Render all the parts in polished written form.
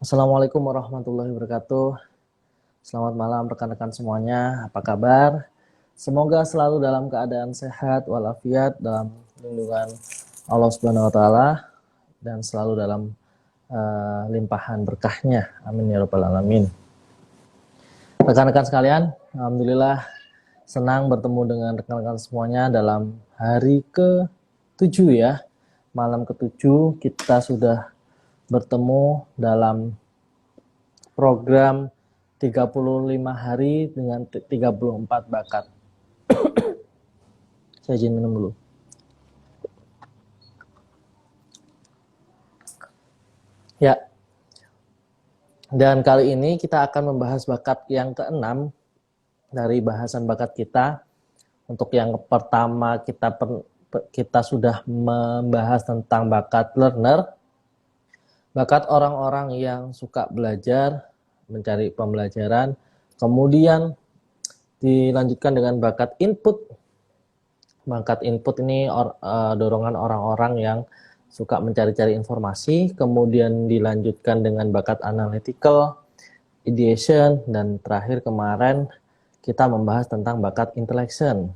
Assalamualaikum warahmatullahi wabarakatuh. Selamat malam rekan-rekan semuanya. Apa kabar? Semoga selalu dalam keadaan sehat walafiat dalam lindungan Allah Subhanahu wa taala dan selalu dalam limpahan berkahnya. Amin ya rabbal alamin. Rekan-rekan sekalian, alhamdulillah senang bertemu dengan rekan-rekan semuanya dalam hari ke-7 ya. Malam ke-7 kita sudah bertemu dalam program 35 hari dengan 34 bakat. Saya izin minum dulu. Ya. Dan kali ini kita akan membahas bakat yang ke-6 dari bahasan bakat kita. Untuk yang pertama kita sudah membahas tentang bakat learner. Bakat orang-orang yang suka belajar, mencari pembelajaran. Kemudian dilanjutkan dengan bakat input. Bakat input ini dorongan orang-orang yang suka mencari-cari informasi. Kemudian dilanjutkan dengan bakat analytical, ideation, dan terakhir kemarin kita membahas tentang bakat intellection.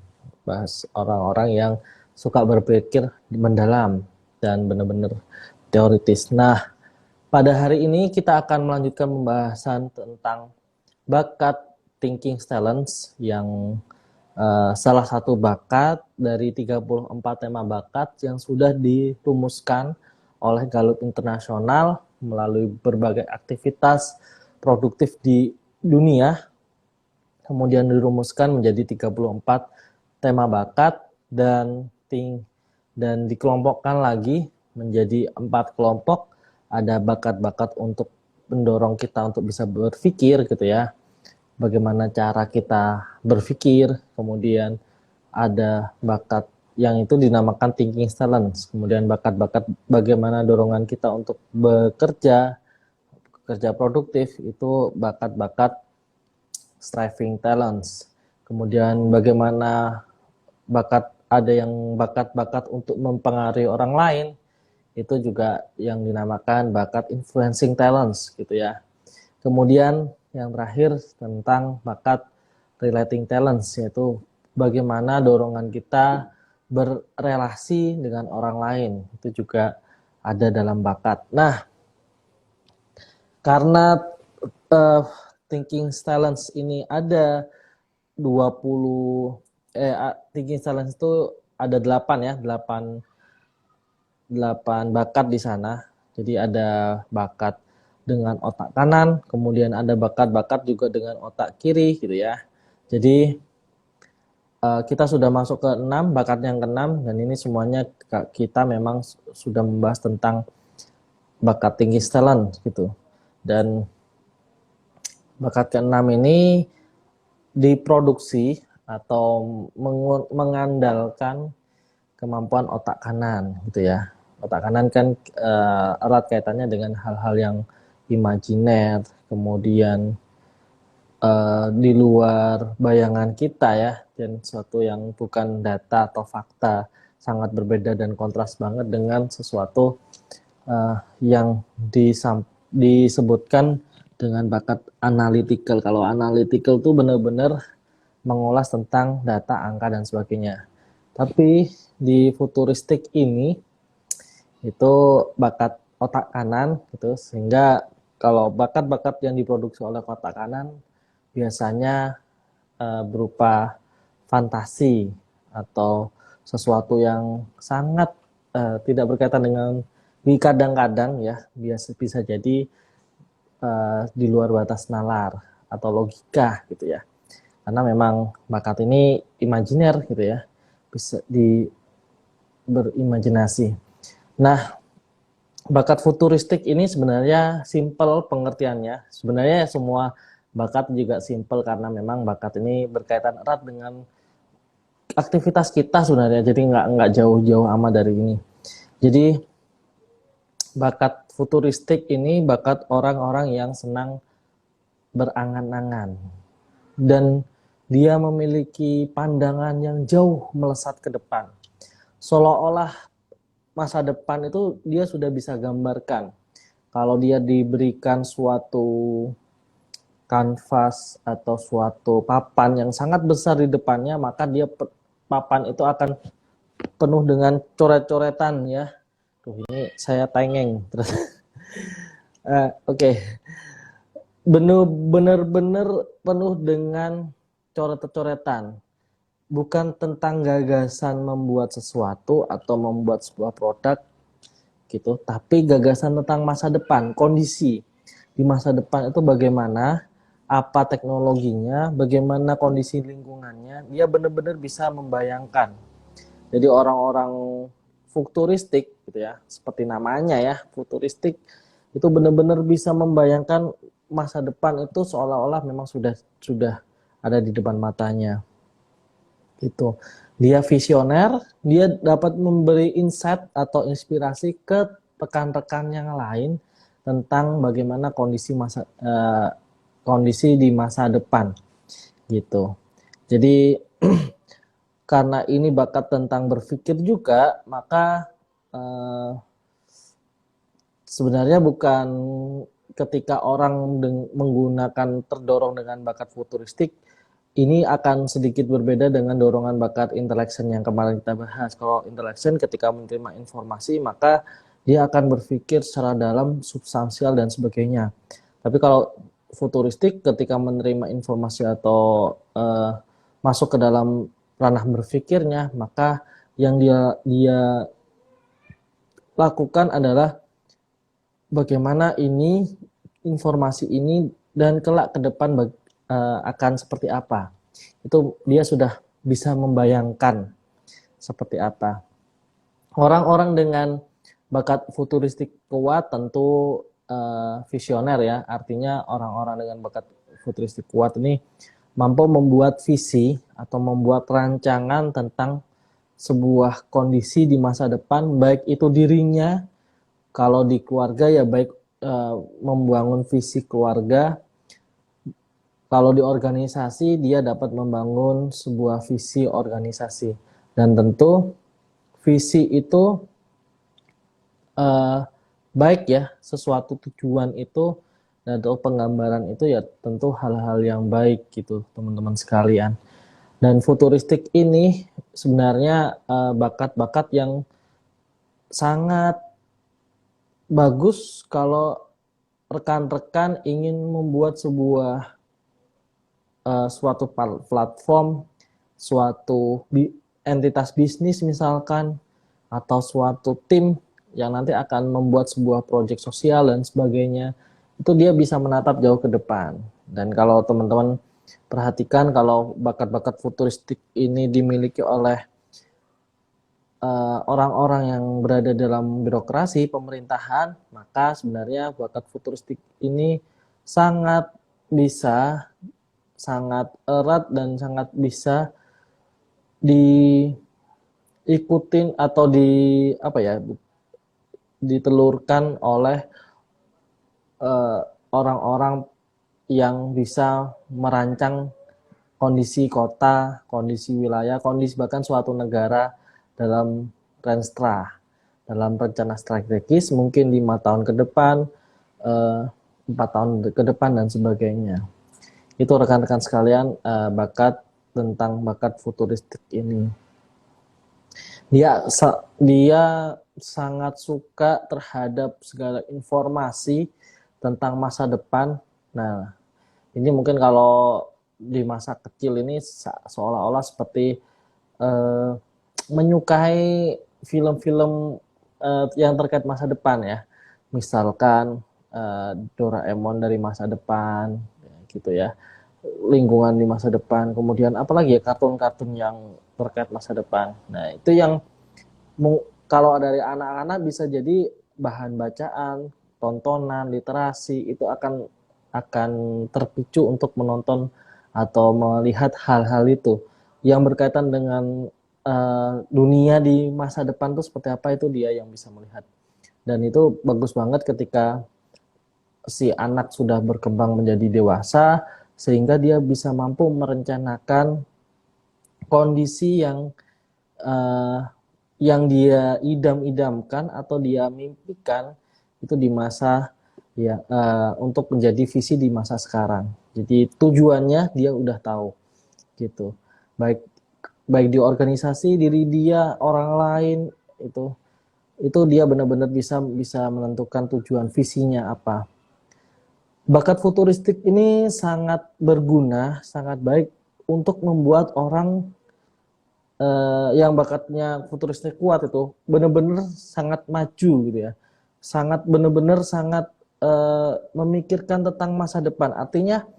Bahas orang-orang yang suka berpikir mendalam dan benar-benar teoritis. Nah, pada hari ini kita akan melanjutkan pembahasan tentang bakat thinking talents yang salah satu bakat dari 34 tema bakat yang sudah dirumuskan oleh Gallup Internasional melalui berbagai aktivitas produktif di dunia, kemudian dirumuskan menjadi 34 tema bakat dan dikelompokkan lagi menjadi 4 kelompok. Ada bakat-bakat untuk mendorong kita untuk bisa berpikir gitu ya, bagaimana cara kita berpikir. Kemudian ada bakat yang itu dinamakan thinking talents. Kemudian bakat-bakat bagaimana dorongan kita untuk bekerja produktif, itu bakat-bakat striving talents. Kemudian bagaimana ada yang bakat-bakat untuk mempengaruhi orang lain, itu juga yang dinamakan bakat influencing talents gitu ya. Kemudian yang terakhir tentang bakat relating talents, yaitu bagaimana dorongan kita berrelasi dengan orang lain, itu juga ada dalam bakat. Nah, karena thinking talents ini ada 20 thinking talents itu ada 8 ya, 8 bakat di sana. Jadi ada bakat dengan otak kanan, kemudian ada bakat-bakat juga dengan otak kiri gitu ya. Jadi kita sudah masuk ke 6, bakat yang ke-6, dan ini semuanya kita memang sudah membahas tentang bakat tinggi talent gitu. Dan bakat ke-6 ini diproduksi atau mengandalkan kemampuan otak kanan gitu ya. Otak kanan kan erat kaitannya dengan hal-hal yang imajiner, kemudian di luar bayangan kita ya, dan sesuatu yang bukan data atau fakta, sangat berbeda dan kontras banget dengan sesuatu yang disebutkan dengan bakat analytical. Kalau analytical itu benar-benar mengulas tentang data, angka, dan sebagainya. Tapi di futuristik ini itu bakat otak kanan gitu, sehingga kalau bakat-bakat yang diproduksi oleh otak kanan biasanya berupa fantasi atau sesuatu yang sangat tidak berkaitan dengan, kadang-kadang ya bisa jadi di luar batas nalar atau logika gitu ya, karena memang bakat ini imajiner gitu ya, bisa berimajinasi. Nah, bakat futuristik ini sebenarnya simple pengertiannya. Sebenarnya semua bakat juga simple karena memang bakat ini berkaitan erat dengan aktivitas kita sebenarnya. Jadi nggak jauh-jauh amat dari ini. Jadi bakat futuristik ini bakat orang-orang yang senang berangan-angan dan dia memiliki pandangan yang jauh melesat ke depan. Seolah-olah masa depan itu dia sudah bisa gambarkan. Kalau dia diberikan suatu kanvas atau suatu papan yang sangat besar di depannya, maka papan itu akan penuh dengan coret-coretan ya. Tuh, ini saya tengeng terus. Oke. Benar-benar penuh dengan coret-coretan. Bukan tentang gagasan membuat sesuatu atau membuat sebuah produk gitu, tapi gagasan tentang masa depan, kondisi di masa depan itu bagaimana, apa teknologinya, bagaimana kondisi lingkungannya, dia benar-benar bisa membayangkan. Jadi orang-orang futuristik gitu ya, seperti namanya ya, futuristik itu benar-benar bisa membayangkan masa depan itu seolah-olah memang sudah ada di depan matanya. Gitu. Dia visioner, dia dapat memberi insight atau inspirasi ke rekan-rekan yang lain tentang bagaimana kondisi di masa depan gitu. Jadi karena ini bakat tentang berpikir juga, maka sebenarnya bukan ketika orang menggunakan terdorong dengan bakat futuristik, ini akan sedikit berbeda dengan dorongan bakat intellection yang kemarin kita bahas. Kalau intellection ketika menerima informasi, maka dia akan berpikir secara dalam, substansial, dan sebagainya. Tapi kalau futuristik ketika menerima informasi atau masuk ke dalam ranah berpikirnya, maka yang dia lakukan adalah bagaimana informasi ini dan kelak ke depan akan seperti apa. Itu dia sudah bisa membayangkan seperti apa. Orang-orang dengan bakat futuristik kuat tentu visioner ya. Artinya orang-orang dengan bakat futuristik kuat ini mampu membuat visi atau membuat rancangan tentang sebuah kondisi di masa depan, baik itu dirinya, kalau di keluarga ya baik membangun visi keluarga. Kalau di organisasi, dia dapat membangun sebuah visi organisasi. Dan tentu visi itu baik ya, sesuatu tujuan itu atau penggambaran itu ya tentu hal-hal yang baik gitu teman-teman sekalian. Dan futuristik ini sebenarnya bakat-bakat yang sangat bagus kalau rekan-rekan ingin membuat suatu platform, suatu entitas bisnis misalkan, atau suatu tim yang nanti akan membuat sebuah proyek sosial dan sebagainya, itu dia bisa menatap jauh ke depan. Dan kalau teman-teman perhatikan, kalau bakat-bakat futuristik ini dimiliki oleh orang-orang yang berada dalam birokrasi pemerintahan, maka sebenarnya bakat futuristik ini sangat bisa, sangat erat dan sangat bisa diikutin atau ditelurkan oleh orang-orang yang bisa merancang kondisi kota, kondisi wilayah, kondisi bahkan suatu negara dalam renstra, dalam rencana strategis mungkin 5 tahun ke depan, 4 tahun ke depan dan sebagainya. Itu rekan-rekan sekalian tentang bakat futuristik ini. Dia sangat suka terhadap segala informasi tentang masa depan. Nah, ini mungkin kalau di masa kecil ini seolah-olah seperti menyukai film-film yang terkait masa depan ya. Misalkan Doraemon dari masa depan gitu ya. Lingkungan di masa depan, kemudian apalagi ya kartun-kartun yang terkait masa depan. Nah, itu yang kalau dari anak-anak bisa jadi bahan bacaan, tontonan, literasi, itu akan terpicu untuk menonton atau melihat hal-hal itu yang berkaitan dengan dunia di masa depan itu seperti apa, itu dia yang bisa melihat. Dan itu bagus banget ketika si anak sudah berkembang menjadi dewasa sehingga dia bisa mampu merencanakan kondisi yang dia idam-idamkan atau dia mimpikan itu di masa ya, untuk menjadi visi di masa sekarang. Jadi tujuannya dia udah tahu gitu. Baik baik di organisasi, diri dia, orang lain, itu itu dia benar-benar bisa bisa menentukan tujuan visinya apa. Bakat futuristik ini sangat berguna, sangat baik untuk membuat orang yang bakatnya futuristik kuat itu benar-benar sangat maju gitu ya. Sangat benar-benar sangat memikirkan tentang masa depan. Artinya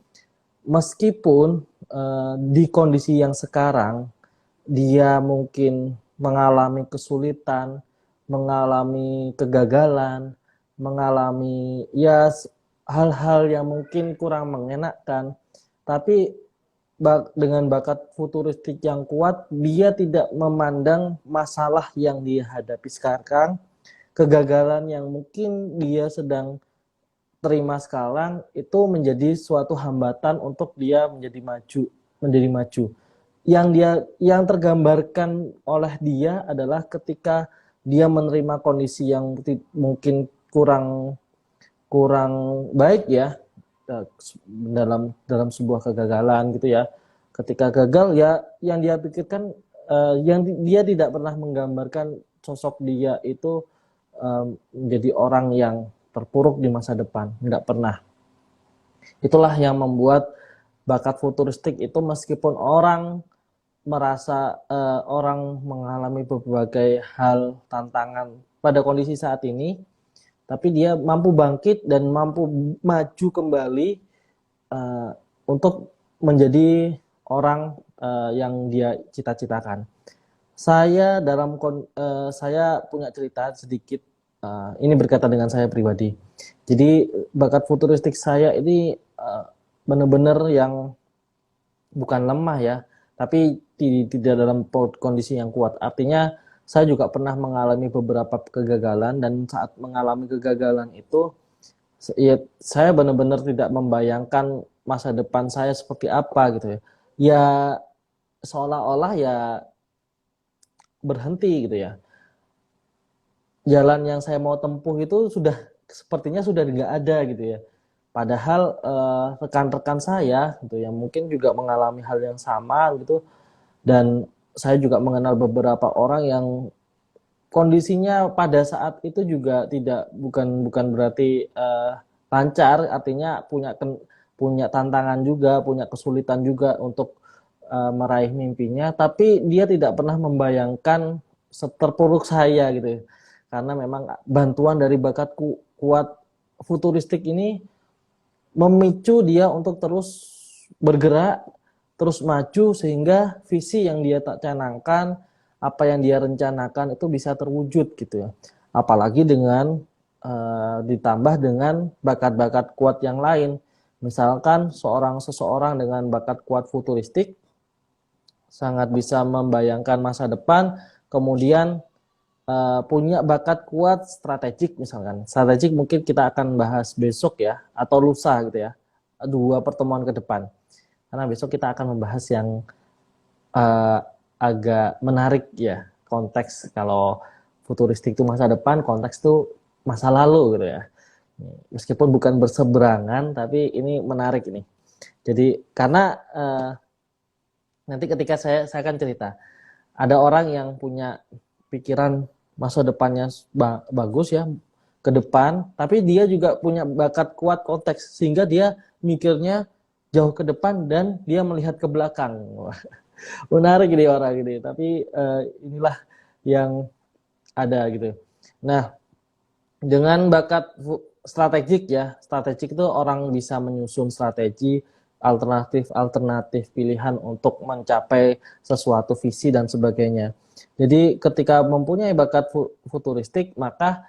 meskipun di kondisi yang sekarang dia mungkin mengalami kesulitan, mengalami kegagalan, mengalami ya hal-hal yang mungkin kurang mengenakan, tapi dengan bakat futuristik yang kuat, dia tidak memandang masalah yang dia hadapi sekarang, kegagalan yang mungkin dia sedang terima sekarang itu menjadi suatu hambatan untuk dia menjadi maju. Yang tergambarkan oleh dia adalah ketika dia menerima kondisi yang mungkin kurang kurang baik ya, dalam dalam sebuah kegagalan gitu ya. Ketika gagal ya yang dia pikirkan, yang dia tidak pernah menggambarkan sosok dia itu menjadi orang yang terpuruk di masa depan, nggak pernah. Itulah yang membuat bakat futuristik itu meskipun orang merasa orang mengalami berbagai hal tantangan pada kondisi saat ini, tapi dia mampu bangkit dan mampu maju kembali uh, untuk menjadi orang yang dia cita-citakan. Saya punya cerita sedikit. Ini berkaitan dengan saya pribadi. Jadi bakat futuristik saya ini benar-benar yang bukan lemah ya, tapi tidak dalam kondisi yang kuat. Artinya saya juga pernah mengalami beberapa kegagalan dan saat mengalami kegagalan itu ya, saya benar-benar tidak membayangkan masa depan saya seperti apa gitu ya. Ya seolah-olah ya berhenti gitu ya. Jalan yang saya mau tempuh itu sudah sepertinya sudah nggak ada gitu ya. Padahal rekan-rekan saya gitu yang mungkin juga mengalami hal yang sama gitu, dan saya juga mengenal beberapa orang yang kondisinya pada saat itu juga tidak bukan berarti lancar, artinya punya tantangan juga, punya kesulitan juga untuk meraih mimpinya, tapi dia tidak pernah membayangkan seterpuruk saya gitu. Karena memang bantuan dari bakat kuat futuristik ini memicu dia untuk terus bergerak, terus maju sehingga visi yang dia tak canangkan, apa yang dia rencanakan itu bisa terwujud gitu ya. Apalagi dengan ditambah dengan bakat-bakat kuat yang lain. Misalkan seseorang dengan bakat kuat futuristik sangat bisa membayangkan masa depan, kemudian punya bakat kuat strategik misalkan. Strategik mungkin kita akan bahas besok ya, atau lusa gitu ya. 2 pertemuan ke depan. Karena besok kita akan membahas yang uh, agak menarik ya, konteks kalau futuristik itu masa depan, konteks itu masa lalu gitu ya. Meskipun bukan berseberangan, tapi ini menarik ini. Jadi karena nanti ketika saya akan cerita, ada orang yang punya pikiran masa depannya bagus ya ke depan, tapi dia juga punya bakat kuat konteks sehingga dia mikirnya jauh ke depan dan dia melihat ke belakang. Menarik ini orang ini, tapi inilah yang ada gitu. Nah, dengan bakat strategik ya, strategik itu orang bisa menyusun strategi alternatif pilihan untuk mencapai sesuatu visi dan sebagainya. Jadi ketika mempunyai bakat futuristik maka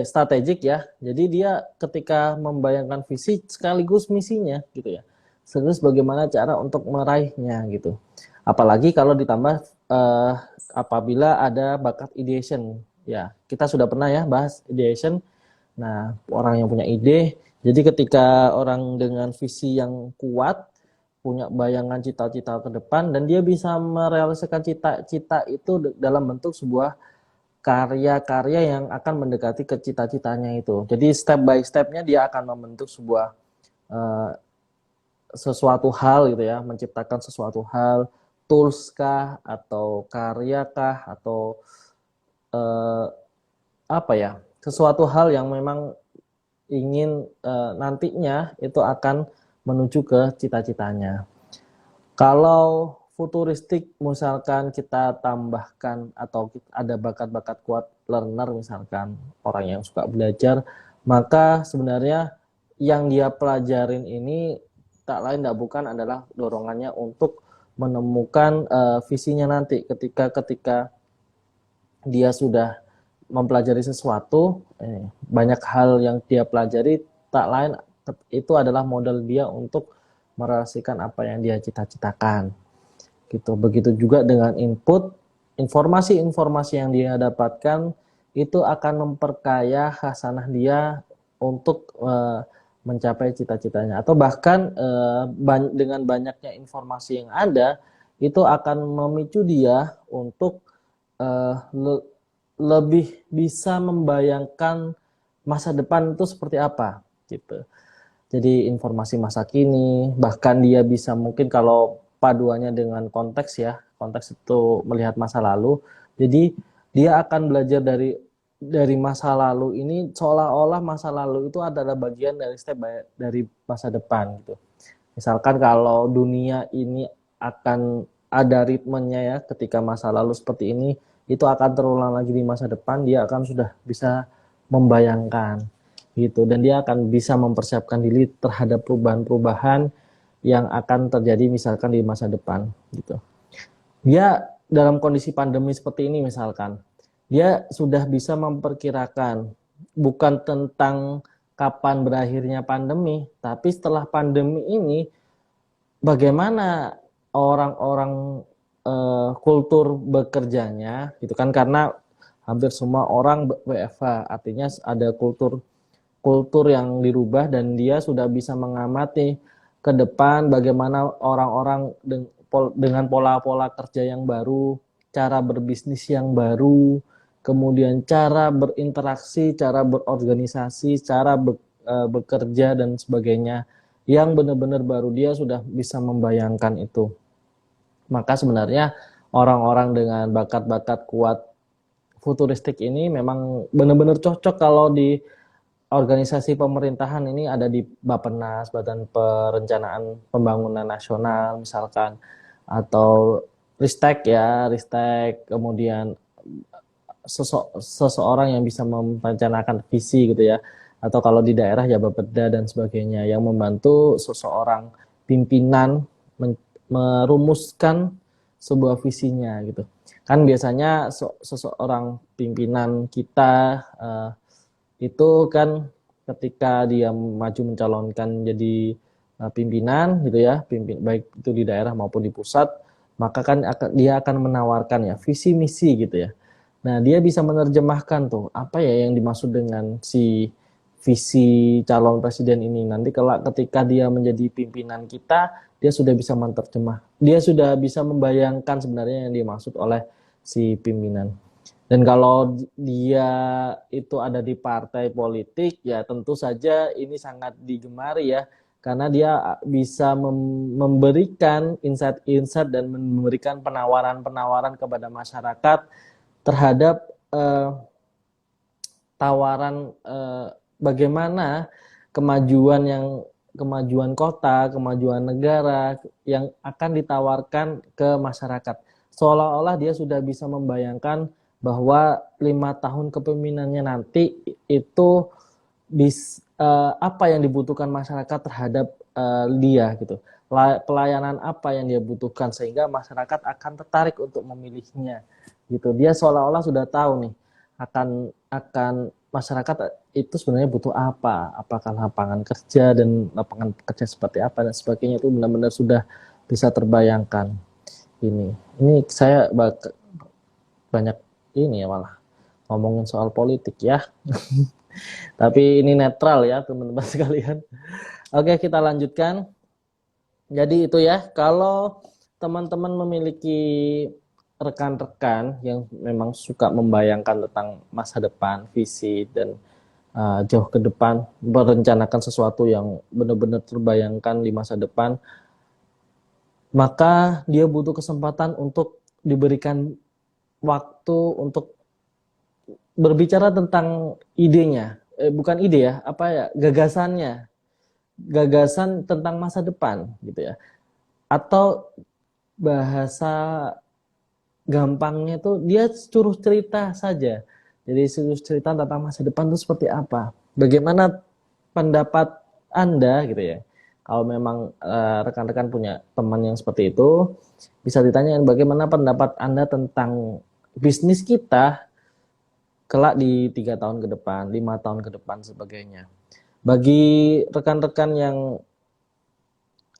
strategik ya. Jadi dia ketika membayangkan visi sekaligus misinya gitu ya. Terus bagaimana cara untuk meraihnya gitu. Apalagi kalau ditambah apabila ada bakat ideation. Ya, kita sudah pernah ya bahas ideation. Nah, orang yang punya ide, jadi ketika orang dengan visi yang kuat, punya bayangan cita-cita ke depan, dan dia bisa merealisasikan cita-cita itu dalam bentuk sebuah karya-karya yang akan mendekati ke cita-citanya itu. Jadi step by stepnya dia akan membentuk sebuah sesuatu hal gitu ya, menciptakan sesuatu hal, tools kah atau karya kah atau apa ya, sesuatu hal yang memang ingin nantinya itu akan menuju ke cita-citanya. Kalau futuristik misalkan kita tambahkan atau ada bakat-bakat kuat learner misalkan orang yang suka belajar, maka sebenarnya yang dia pelajarin ini tak lain tak bukan adalah dorongannya untuk menemukan visinya nanti ketika dia sudah mempelajari sesuatu, banyak hal yang dia pelajari tak lain itu adalah modal dia untuk merealisasikan apa yang dia cita-citakan. Gitu. Begitu juga dengan input, informasi-informasi yang dia dapatkan itu akan memperkaya khasanah dia untuk mencapai cita-citanya. Atau bahkan dengan banyaknya informasi yang ada, itu akan memicu dia untuk lebih bisa membayangkan masa depan itu seperti apa gitu. Jadi informasi masa kini, bahkan dia bisa mungkin kalau paduannya dengan konteks ya, konteks itu melihat masa lalu. Jadi dia akan belajar dari masa lalu ini seolah-olah masa lalu itu adalah bagian dari step dari masa depan gitu. Misalkan kalau dunia ini akan ada ritmenya ya, ketika masa lalu seperti ini itu akan terulang lagi di masa depan, dia akan sudah bisa membayangkan gitu, dan dia akan bisa mempersiapkan diri terhadap perubahan-perubahan yang akan terjadi misalkan di masa depan gitu. Dia dalam kondisi pandemi seperti ini misalkan, dia sudah bisa memperkirakan bukan tentang kapan berakhirnya pandemi, tapi setelah pandemi ini bagaimana orang-orang kultur bekerjanya gitu kan, karena hampir semua orang WFH, artinya ada kultur yang dirubah dan dia sudah bisa mengamati ke depan bagaimana orang-orang dengan pola-pola kerja yang baru, cara berbisnis yang baru, kemudian cara berinteraksi, cara berorganisasi, cara bekerja dan sebagainya yang benar-benar baru, dia sudah bisa membayangkan itu. Maka sebenarnya orang-orang dengan bakat-bakat kuat futuristik ini memang benar-benar cocok kalau di organisasi pemerintahan ini, ada di Bappenas, Badan Perencanaan Pembangunan Nasional misalkan, atau Ristek ya, Ristek, kemudian seseorang yang bisa merencanakan visi gitu ya, atau kalau di daerah ya Bapeda dan sebagainya, yang membantu seseorang pimpinan merumuskan sebuah visinya gitu. Kan biasanya seseorang pimpinan kita itu kan ketika dia maju mencalonkan jadi pimpinan gitu ya, baik itu di daerah maupun di pusat, maka kan dia akan menawarkan ya visi misi gitu ya. Nah, dia bisa menerjemahkan tuh apa ya yang dimaksud dengan si visi calon presiden ini. Nanti kalau ketika dia menjadi pimpinan kita, dia sudah bisa menerjemah. Dia sudah bisa membayangkan sebenarnya yang dimaksud oleh si pimpinan. Dan kalau dia itu ada di partai politik, ya tentu saja ini sangat digemari ya, karena dia bisa memberikan insight-insight dan memberikan penawaran-penawaran kepada masyarakat terhadap tawaran bagaimana kemajuan kota, kemajuan negara yang akan ditawarkan ke masyarakat. Seolah-olah dia sudah bisa membayangkan bahwa 5 tahun kepemimpinannya nanti itu apa yang dibutuhkan masyarakat terhadap dia gitu. Pelayanan apa yang dia butuhkan sehingga masyarakat akan tertarik untuk memilihnya gitu. Dia seolah-olah sudah tahu nih akan masyarakat itu sebenarnya butuh apa, apakah lapangan kerja dan lapangan kerja seperti apa dan sebagainya, itu benar-benar sudah bisa terbayangkan. Ini saya banyak ini ya malah ngomongin soal politik ya. Tapi ini netral ya teman-teman sekalian. Oke, kita lanjutkan. Jadi itu ya, kalau teman-teman memiliki rekan-rekan yang memang suka membayangkan tentang masa depan, visi, dan jauh ke depan, merencanakan sesuatu yang benar-benar terbayangkan di masa depan, maka dia butuh kesempatan untuk diberikan waktu untuk berbicara tentang idenya, bukan ide ya, apa ya, gagasannya, gagasan tentang masa depan gitu ya. Atau bahasa gampangnya tuh dia suruh cerita saja. Jadi suruh cerita tentang masa depan itu seperti apa. Bagaimana pendapat Anda gitu ya. Kalau memang rekan-rekan punya teman yang seperti itu, bisa ditanyain bagaimana pendapat Anda tentang bisnis kita kelak di 3 tahun ke depan, 5 tahun ke depan sebagainya. Bagi rekan-rekan yang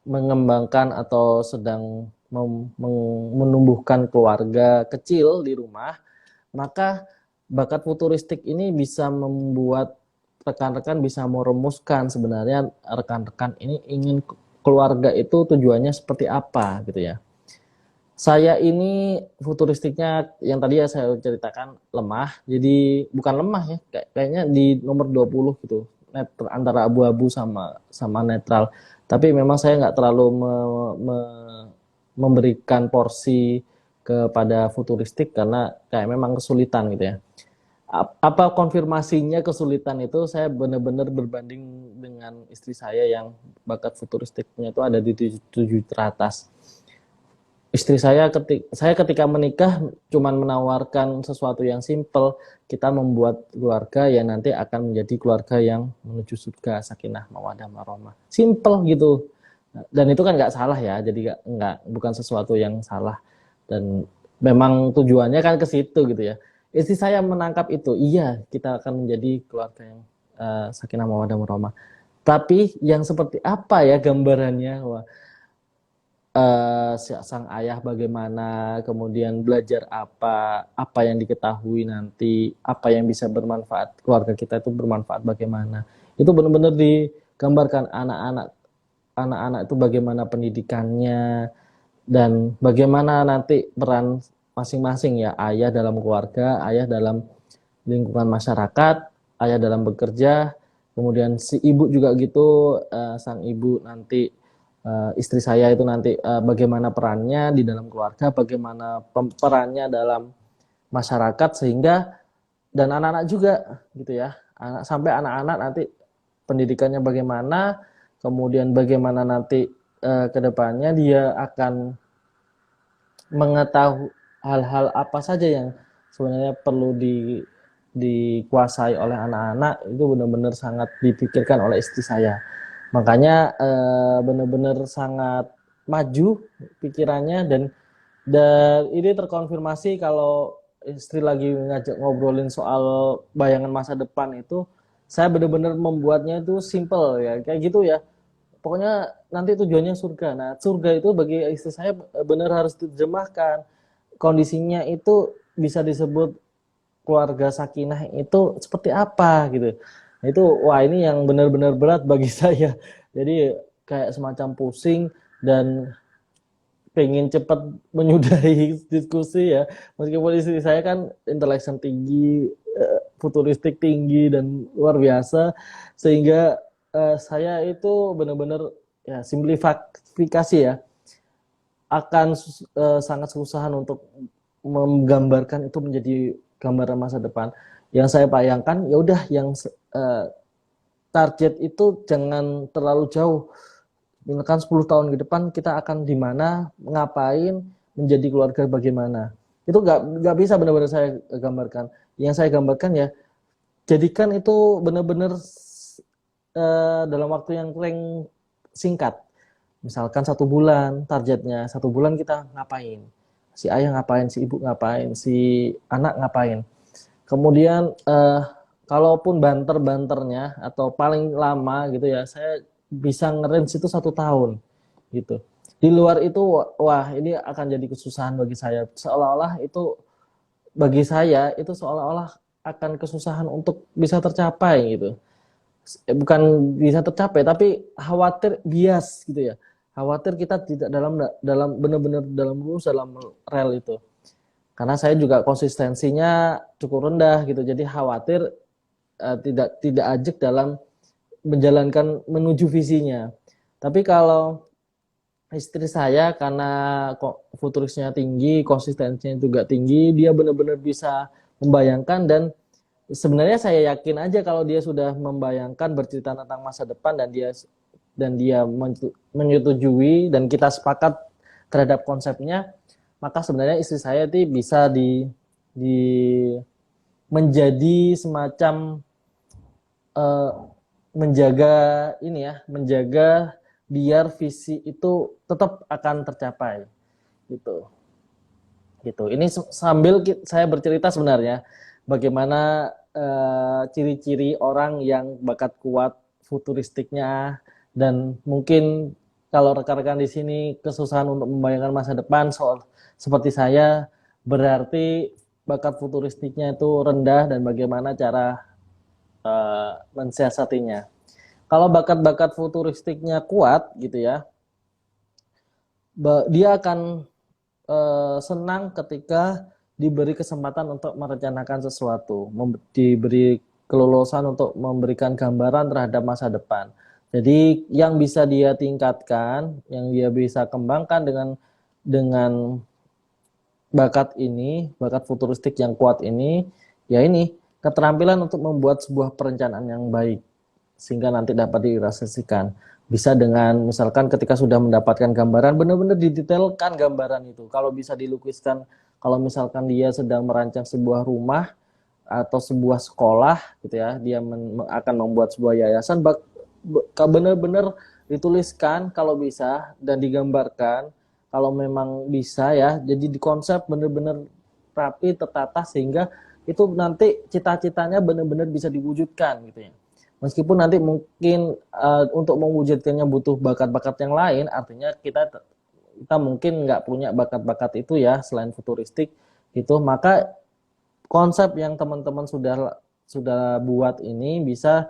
mengembangkan atau sedang menumbuhkan keluarga kecil di rumah, maka bakat futuristik ini bisa membuat rekan-rekan bisa merumuskan sebenarnya rekan-rekan ini ingin keluarga itu tujuannya seperti apa gitu ya. Saya ini futuristiknya yang tadi ya saya ceritakan lemah, jadi bukan lemah ya, kayaknya di nomor 20 gitu, antara abu-abu sama netral. Tapi memang saya nggak terlalu memberikan porsi kepada futuristik karena kayak memang kesulitan gitu ya. Apa konfirmasinya kesulitan itu, saya benar-benar berbanding dengan istri saya yang bakat futuristiknya itu ada di 7 teratas. Istri saya ketika menikah cuman menawarkan sesuatu yang simple, kita membuat keluarga yang nanti akan menjadi keluarga yang menuju surga, sakinah mawaddah warahmah. Simple gitu. Dan itu kan nggak salah ya, jadi nggak bukan sesuatu yang salah. Dan memang tujuannya kan ke situ gitu ya. Istri saya menangkap itu, iya kita akan menjadi keluarga yang sakinah mawaddah warahmah. Tapi yang seperti apa ya gambarannya? Wah, sang ayah bagaimana, kemudian belajar apa yang diketahui nanti, apa yang bisa bermanfaat, keluarga kita itu bermanfaat bagaimana. Itu benar-benar digambarkan anak-anak itu bagaimana pendidikannya, dan bagaimana nanti peran masing-masing ya, ayah dalam keluarga, ayah dalam lingkungan masyarakat, ayah dalam bekerja, kemudian si ibu juga gitu, sang ibu nanti, istri saya itu nanti bagaimana perannya di dalam keluarga, bagaimana perannya dalam masyarakat, sehingga dan anak-anak juga gitu ya, sampai anak-anak nanti pendidikannya bagaimana, kemudian bagaimana nanti ke depannya dia akan mengetahui hal-hal apa saja yang sebenarnya perlu dikuasai oleh anak-anak, itu benar-benar sangat dipikirkan oleh istri saya. Makanya benar-benar sangat maju pikirannya, dan ini terkonfirmasi kalau istri lagi ngajak ngobrolin soal bayangan masa depan itu, saya benar-benar membuatnya itu simple ya, kayak gitu ya. Pokoknya nanti tujuannya surga. Nah, surga itu bagi istri saya benar harus diterjemahkan. Kondisinya itu bisa disebut keluarga sakinah itu seperti apa gitu. Nah, itu wah ini yang benar-benar berat bagi saya. Jadi kayak semacam pusing dan pengen cepat menyudahi diskusi ya. Meskipun istri saya kan intelektual tinggi, futuristik tinggi dan luar biasa, sehingga saya itu benar-benar ya simplifikasi ya, akan sangat kesusahan untuk menggambarkan itu menjadi gambaran masa depan. Yang saya bayangkan ya udah yang target itu jangan terlalu jauh. Misalkan 10 tahun ke depan kita akan di mana, ngapain, menjadi keluarga bagaimana. Itu nggak bisa benar-benar saya gambarkan. Yang saya gambarkan ya, jadikan itu benar-benar dalam waktu yang paling singkat. Misalkan 1 bulan targetnya, 1 bulan kita ngapain. Si ayah ngapain, si ibu ngapain, si anak ngapain. Kemudian kalaupun banter-banternya atau paling lama gitu ya, saya bisa nge-range itu 1 tahun gitu. Di luar itu wah ini akan jadi kesusahan bagi saya. Seolah-olah itu bagi saya itu seolah-olah akan kesusahan untuk bisa tercapai gitu. Bukan bisa tercapai tapi khawatir bias gitu ya. Khawatir kita tidak dalam benar-benar dalam lurus dalam rel itu. Karena saya juga konsistensinya cukup rendah gitu, jadi khawatir tidak ajak dalam menjalankan menuju visinya. Tapi kalau istri saya karena futurisnya tinggi, konsistensinya juga tinggi, dia benar-benar bisa membayangkan, dan sebenarnya saya yakin aja kalau dia sudah membayangkan bercerita tentang masa depan dan dia menyetujui dan kita sepakat terhadap konsepnya, maka sebenarnya istri saya itu bisa di menjadi semacam menjaga ini ya, menjaga biar visi itu tetap akan tercapai gitu. Gitu. Ini sambil saya bercerita sebenarnya bagaimana ciri-ciri orang yang bakat kuat futuristiknya, dan mungkin kalau rekan-rekan di sini kesusahan untuk membayangkan masa depan seperti saya, berarti bakat futuristiknya itu rendah dan bagaimana cara mensiasatinya. Kalau bakat-bakat futuristiknya kuat gitu ya, dia akan senang ketika diberi kesempatan untuk merencanakan sesuatu, diberi kelolosan untuk memberikan gambaran terhadap masa depan. Jadi yang bisa dia tingkatkan, yang dia bisa kembangkan dengan bakat ini, bakat futuristik yang kuat ini, ya ini keterampilan untuk membuat sebuah perencanaan yang baik sehingga nanti dapat direalisasikan. Bisa dengan misalkan ketika sudah mendapatkan gambaran, benar-benar didetailkan gambaran itu. Kalau bisa dilukiskan, kalau misalkan dia sedang merancang sebuah rumah atau sebuah sekolah gitu ya, dia akan membuat sebuah yayasan, benar-benar dituliskan kalau bisa dan digambarkan kalau memang bisa ya. Jadi di konsep benar-benar rapi, tertata, sehingga itu nanti cita-citanya benar-benar bisa diwujudkan gitu ya. Meskipun nanti mungkin untuk mewujudkannya butuh bakat-bakat yang lain, artinya kita mungkin nggak punya bakat-bakat itu ya selain futuristik itu, maka konsep yang teman-teman sudah buat ini bisa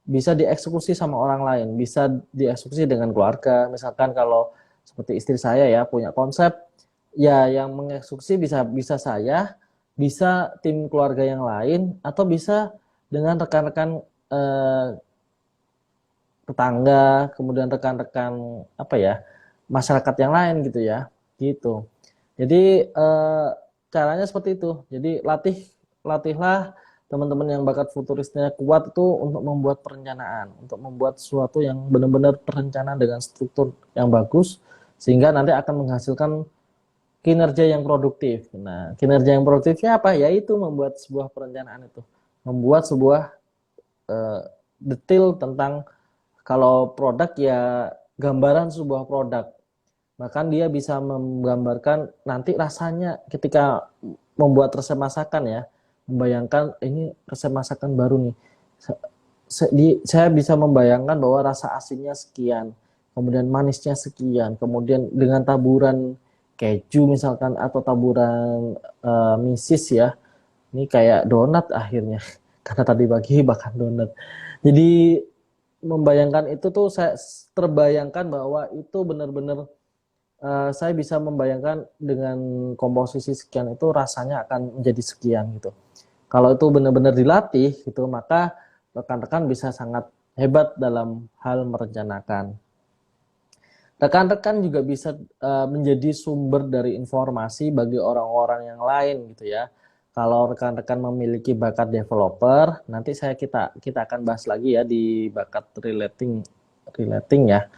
dieksekusi sama orang lain, bisa dieksekusi dengan keluarga. Misalkan kalau seperti istri saya ya punya konsep, ya yang mengeksekusi bisa saya, bisa tim keluarga yang lain, atau bisa dengan rekan-rekan tetangga, kemudian rekan-rekan apa ya, masyarakat yang lain gitu ya, gitu. Jadi caranya seperti itu. Jadi latihlah teman-teman yang bakat futurisnya kuat itu untuk membuat perencanaan, untuk membuat sesuatu yang benar-benar terencana dengan struktur yang bagus, sehingga nanti akan menghasilkan kinerja yang produktif. Nah, kinerja yang produktifnya apa? Yaitu membuat sebuah perencanaan itu, membuat sebuah detail tentang, kalau produk ya gambaran sebuah produk. Bahkan dia bisa menggambarkan nanti rasanya ketika membuat resep masakan ya, membayangkan ini resep masakan baru nih. Saya bisa membayangkan bahwa rasa asinnya sekian, kemudian manisnya sekian, kemudian dengan taburan keju misalkan atau taburan misis ya, ini kayak donat akhirnya karena tadi pagi makan donat. Jadi membayangkan itu tuh saya terbayangkan bahwa itu benar-benar saya bisa membayangkan dengan komposisi sekian itu rasanya akan menjadi sekian gitu. Kalau itu benar-benar dilatih gitu, maka rekan-rekan bisa sangat hebat dalam hal merencanakan. Rekan-rekan juga bisa menjadi sumber dari informasi bagi orang-orang yang lain gitu ya. Kalau rekan-rekan memiliki bakat developer, nanti kita akan bahas lagi ya di bakat relating ya.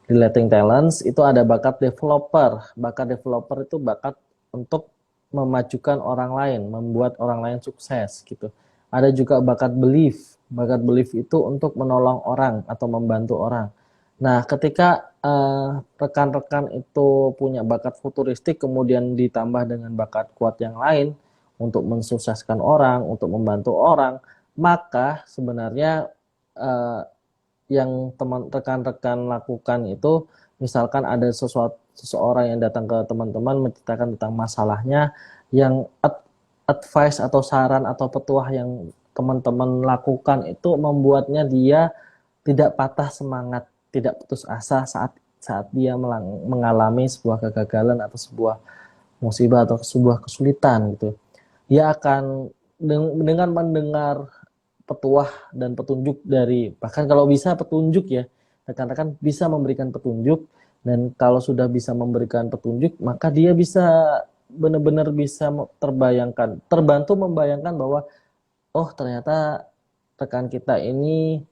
Relating talents itu ada bakat developer. Bakat developer itu bakat untuk memajukan orang lain, membuat orang lain sukses gitu. Ada juga bakat belief. Bakat belief itu untuk menolong orang atau membantu orang. Nah, ketika rekan-rekan itu punya bakat futuristik kemudian ditambah dengan bakat kuat yang lain untuk mensukseskan orang, untuk membantu orang, maka sebenarnya yang rekan-rekan lakukan itu, misalkan ada seseorang yang datang ke teman-teman menceritakan tentang masalahnya, yang advice atau saran atau petuah yang teman-teman lakukan itu membuatnya dia tidak patah semangat, tidak putus asa saat dia mengalami sebuah kegagalan atau sebuah musibah atau sebuah kesulitan gitu, dia akan dengan mendengar petuah dan petunjuk dari, bahkan kalau bisa petunjuk ya, rekan-rekan bisa memberikan petunjuk, dan kalau sudah bisa memberikan petunjuk maka dia bisa benar-benar bisa terbayangkan, terbantu membayangkan bahwa oh ternyata rekan kita ini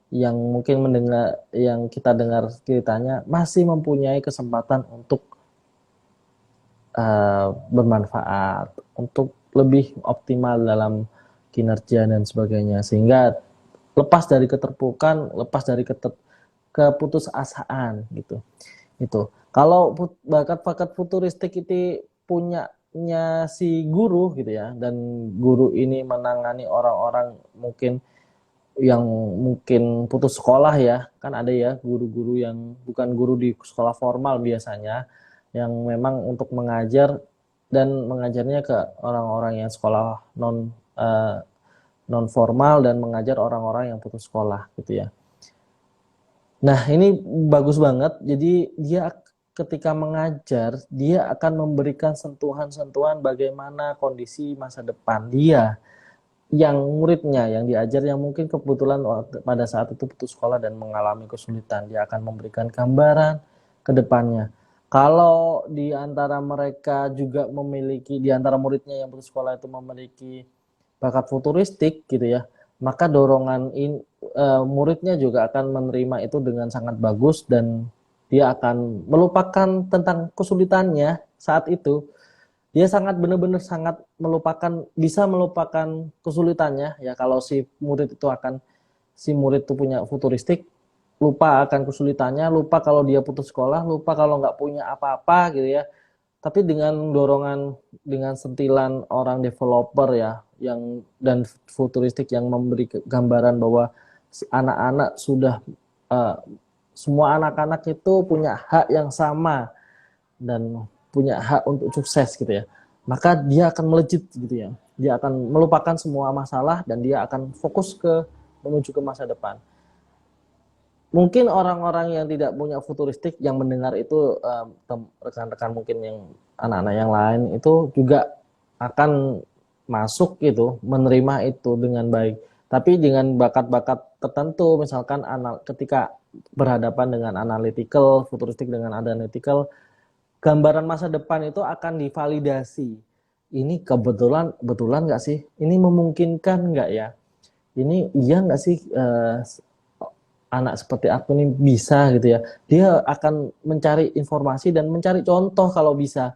yang mungkin mendengar, yang kita dengar ceritanya masih mempunyai kesempatan untuk bermanfaat, untuk lebih optimal dalam kinerja dan sebagainya, sehingga lepas dari keterpurukan, lepas dari keputusasaan gitu. Itu. Kalau bakat-bakat futuristik itu punyanya si guru gitu ya, dan guru ini menangani orang-orang mungkin yang mungkin putus sekolah ya, kan ada ya guru-guru yang bukan guru di sekolah formal biasanya, yang memang untuk mengajar dan mengajarnya ke orang-orang yang sekolah non formal dan mengajar orang-orang yang putus sekolah gitu ya. Nah, ini bagus banget. Jadi dia ketika mengajar, dia akan memberikan sentuhan-sentuhan bagaimana kondisi masa depan dia, yang muridnya yang diajar, yang mungkin kebetulan pada saat itu putus sekolah dan mengalami kesulitan. Dia akan memberikan gambaran ke depannya. Kalau di antara mereka juga memiliki, di antara muridnya yang putus sekolah itu memiliki bakat futuristik gitu ya, maka dorongan muridnya juga akan menerima itu dengan sangat bagus, dan dia akan melupakan tentang kesulitannya saat itu. Dia sangat benar-benar sangat melupakan, bisa melupakan kesulitannya ya, kalau si murid itu akan, si murid itu punya futuristik, lupa akan kesulitannya, lupa kalau dia putus sekolah, lupa kalau nggak punya apa-apa gitu ya. Tapi dengan dorongan, dengan sentilan orang developer ya, yang dan futuristik yang memberi gambaran bahwa anak-anak sudah uh, semua anak-anak itu punya hak yang sama dan punya hak untuk sukses gitu ya, maka dia akan melejit gitu ya, dia akan melupakan semua masalah dan dia akan fokus ke menuju ke masa depan. Mungkin orang-orang yang tidak punya futuristik yang mendengar itu, rekan-rekan mungkin yang anak-anak yang lain itu juga akan masuk gitu, menerima itu dengan baik. Tapi dengan bakat-bakat tertentu, misalkan ketika berhadapan dengan analytical, futuristik dengan analytical, gambaran masa depan itu akan divalidasi. Ini kebetulan nggak sih? Ini memungkinkan nggak ya? Ini iya nggak sih, anak seperti aku ini bisa gitu ya? Dia akan mencari informasi dan mencari contoh kalau bisa.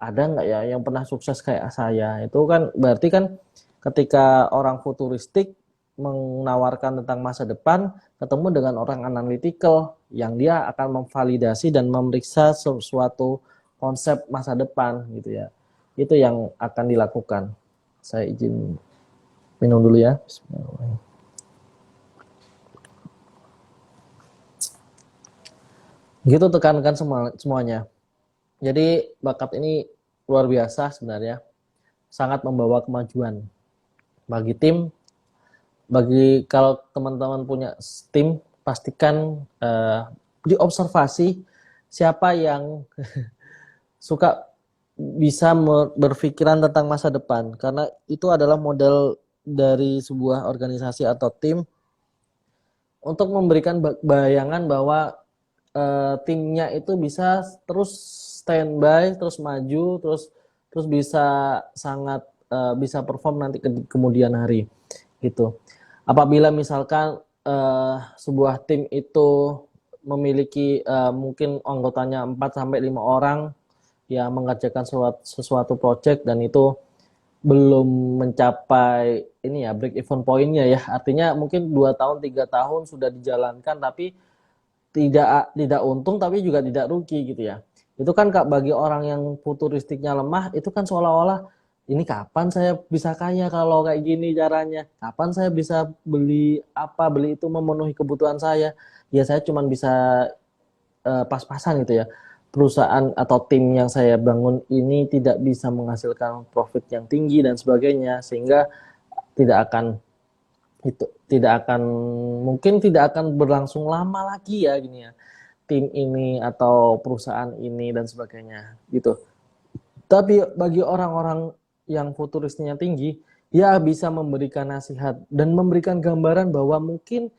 Ada nggak ya yang pernah sukses kayak saya? Itu kan berarti kan ketika orang futuristik menawarkan tentang masa depan, ketemu dengan orang analytical yang dia akan memvalidasi dan memeriksa sesuatu konsep masa depan gitu ya. Itu yang akan dilakukan. Saya izin minum dulu ya. Bismillahirrahmanirrahim. Gitu tekankan semuanya. Jadi bakat ini luar biasa sebenarnya, sangat membawa kemajuan bagi tim. Bagi kalau teman-teman punya tim, pastikan diobservasi siapa yang suka bisa berpikiran tentang masa depan, karena itu adalah modal dari sebuah organisasi atau tim untuk memberikan bayangan bahwa timnya itu bisa terus standby, terus maju, terus bisa sangat bisa perform nanti kemudian hari gitu. Apabila misalkan sebuah tim itu memiliki mungkin anggotanya 4 sampai 5 orang yang mengerjakan sesuatu project dan itu belum mencapai ini ya break even point-nya ya. Artinya mungkin 2 tahun, 3 tahun sudah dijalankan tapi tidak untung tapi juga tidak rugi gitu ya. Itu kan Kak, bagi orang yang futuristiknya lemah itu kan seolah-olah ini kapan saya bisa kaya kalau kayak gini caranya? Kapan saya bisa beli apa, beli itu memenuhi kebutuhan saya? Ya saya cuma bisa pas-pasan gitu ya. Perusahaan atau tim yang saya bangun ini tidak bisa menghasilkan profit yang tinggi dan sebagainya, sehingga tidak akan itu tidak akan mungkin tidak akan berlangsung lama lagi ya gini ya, tim ini atau perusahaan ini dan sebagainya gitu. Tapi bagi orang-orang yang futurisnya tinggi, dia bisa memberikan nasihat dan memberikan gambaran bahwa mungkin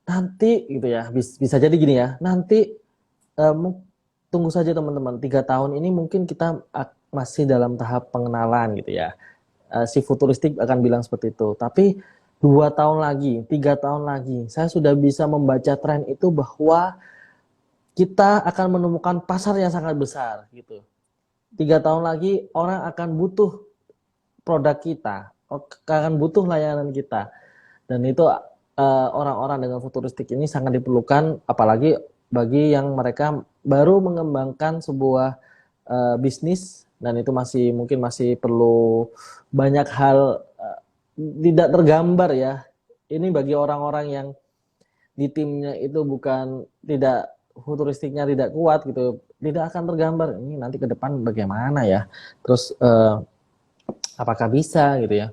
nanti gitu ya, bisa jadi gini ya, nanti eh, tunggu saja teman-teman, 3 tahun ini mungkin kita masih dalam tahap pengenalan gitu ya. Si futuristik akan bilang seperti itu. Tapi 2 tahun lagi, 3 tahun lagi, saya sudah bisa membaca tren itu bahwa kita akan menemukan pasar yang sangat besar gitu. 3 tahun lagi orang akan butuh produk kita, akan butuh layanan kita, dan itu orang-orang dengan futuristik ini sangat diperlukan, apalagi bagi yang mereka baru mengembangkan sebuah bisnis dan itu mungkin masih perlu banyak hal tidak tergambar ya. Ini bagi orang-orang yang di timnya itu bukan tidak futuristiknya tidak kuat gitu, tidak akan tergambar ini nanti ke depan bagaimana ya, terus apakah bisa gitu ya.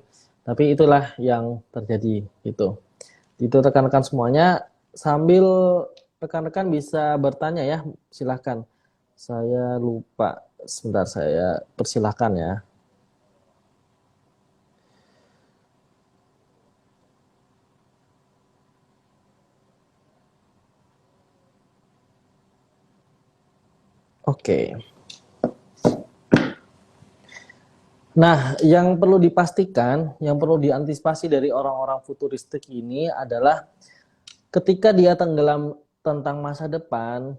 Tapi itulah yang terjadi gitu. Itu rekan-rekan semuanya, sambil rekan-rekan bisa bertanya ya, silahkan. Saya lupa, sebentar saya persilahkan ya. Oke. Nah, yang perlu dipastikan, yang perlu diantisipasi dari orang-orang futuristik ini adalah ketika dia tenggelam tentang masa depan,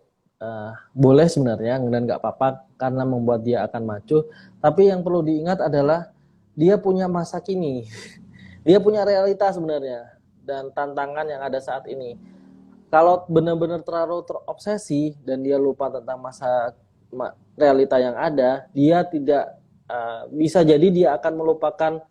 boleh sebenarnya dan nggak apa-apa karena membuat dia akan maju. Tapi yang perlu diingat adalah dia punya masa kini, dia punya realita sebenarnya dan tantangan yang ada saat ini. Kalau benar-benar terlalu terobsesi dan dia lupa tentang realita yang ada, dia tidak bisa jadi dia akan melupakan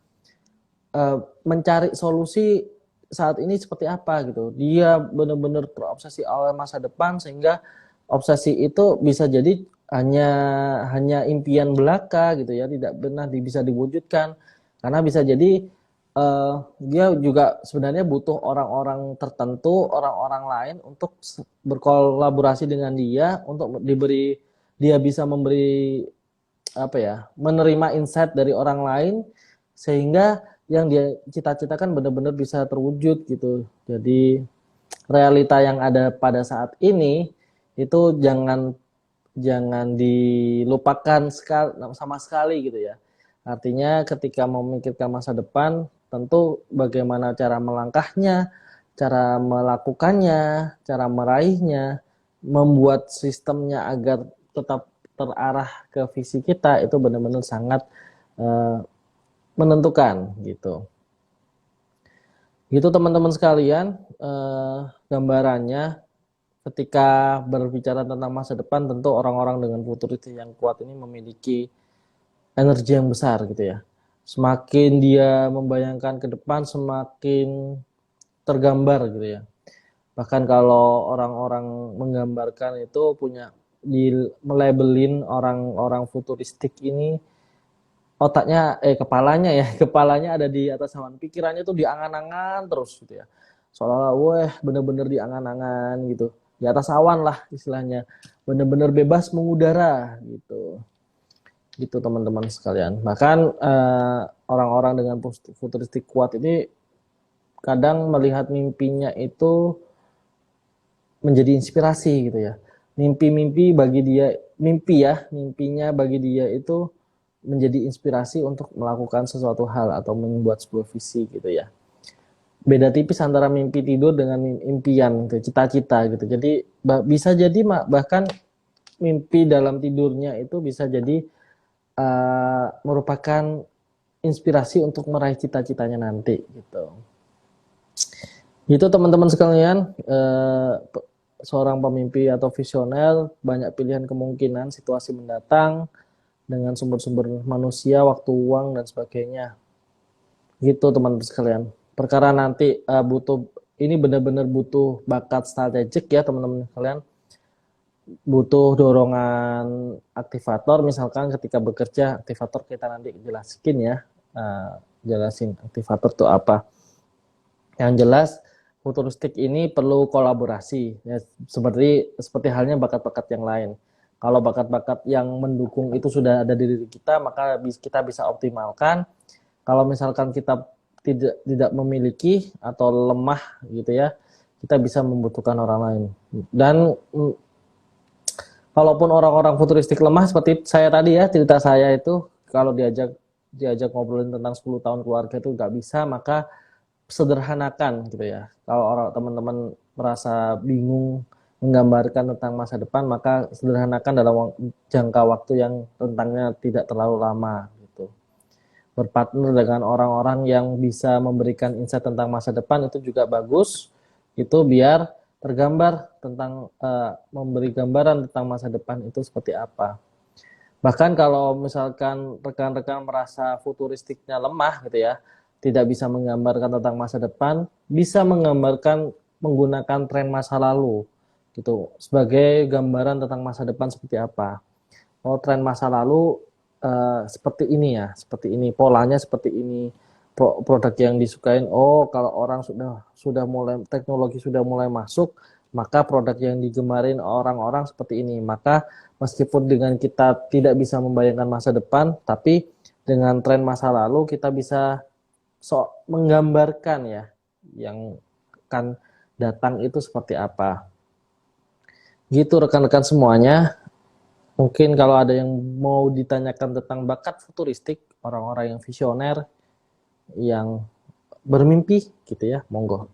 mencari solusi saat ini seperti apa gitu. Dia benar-benar terobsesi oleh masa depan sehingga obsesi itu bisa jadi hanya impian belaka gitu ya, tidak benar bisa diwujudkan. Karena bisa jadi dia juga sebenarnya butuh orang-orang tertentu, orang-orang lain untuk berkolaborasi dengan dia untuk dia bisa memberi apa ya, menerima insight dari orang lain sehingga yang dia cita-citakan benar-benar bisa terwujud gitu. Jadi realita yang ada pada saat ini itu jangan dilupakan sama sekali gitu ya. Artinya ketika memikirkan masa depan, tentu bagaimana cara melangkahnya, cara melakukannya, cara meraihnya, membuat sistemnya agar tetap terarah ke visi kita itu benar-benar sangat uh, menentukan gitu. Gitu teman-teman sekalian, gambarannya ketika berbicara tentang masa depan tentu orang-orang dengan futuristik yang kuat ini memiliki energi yang besar gitu ya. Semakin dia membayangkan ke depan semakin tergambar gitu ya. Bahkan kalau orang-orang menggambarkan itu punya melabelin orang-orang futuristik ini otaknya kepalanya ya kepalanya ada di atas awan, pikirannya tuh diangan-angan terus gitu ya, seolah-olah wah bener-bener diangan-angan gitu, di atas awan lah istilahnya, bener-bener bebas mengudara gitu gitu teman-teman sekalian. Bahkan orang-orang dengan futuristik kuat ini kadang melihat mimpinya itu menjadi inspirasi gitu ya, mimpi-mimpi bagi dia, mimpinya bagi dia itu menjadi inspirasi untuk melakukan sesuatu hal atau membuat sebuah visi gitu ya. Beda tipis antara mimpi tidur dengan impian, gitu, cita-cita gitu. Jadi bisa jadi bahkan mimpi dalam tidurnya itu bisa jadi merupakan inspirasi untuk meraih cita-citanya nanti gitu. Gitu teman-teman sekalian, seorang pemimpi atau visioner banyak pilihan kemungkinan situasi mendatang dengan sumber-sumber manusia, waktu, uang, dan sebagainya. Gitu teman-teman sekalian. Perkara nanti ini benar-benar butuh bakat strategik ya teman-teman sekalian. Butuh dorongan aktivator, misalkan ketika bekerja, aktivator kita nanti jelasin ya. Jelasin aktivator itu apa. Yang jelas, futuristik ini perlu kolaborasi, ya, seperti halnya bakat-bakat yang lain. Kalau bakat-bakat yang mendukung itu sudah ada di diri kita, maka kita bisa optimalkan. Kalau misalkan kita tidak memiliki atau lemah gitu ya, kita bisa membutuhkan orang lain. Dan kalaupun orang-orang futuristik lemah seperti saya tadi ya, cerita saya itu kalau diajak ngobrolin tentang 10 tahun keluarga itu nggak bisa, maka sederhanakan gitu ya. Kalau orang teman-teman merasa bingung menggambarkan tentang masa depan, maka sederhanakan dalam jangka waktu yang rentangnya tidak terlalu lama gitu. Berpartner dengan orang-orang yang bisa memberikan insight tentang masa depan itu juga bagus. Itu biar tergambar tentang memberi gambaran tentang masa depan itu seperti apa. Bahkan kalau misalkan rekan-rekan merasa futuristiknya lemah gitu ya, tidak bisa menggambarkan tentang masa depan, bisa menggambarkan menggunakan tren masa lalu gitu sebagai gambaran tentang masa depan seperti apa. Oh, tren masa lalu seperti ini ya, seperti ini polanya, seperti ini produk yang disukain. Oh, kalau orang sudah mulai teknologi sudah mulai masuk, maka produk yang digemarin orang-orang seperti ini. Maka meskipun dengan kita tidak bisa membayangkan masa depan, tapi dengan tren masa lalu kita bisa menggambarkan ya yang akan datang itu seperti apa. Gitu rekan-rekan semuanya. Mungkin kalau ada yang mau ditanyakan tentang bakat futuristik, orang-orang yang visioner, yang bermimpi gitu ya, monggo.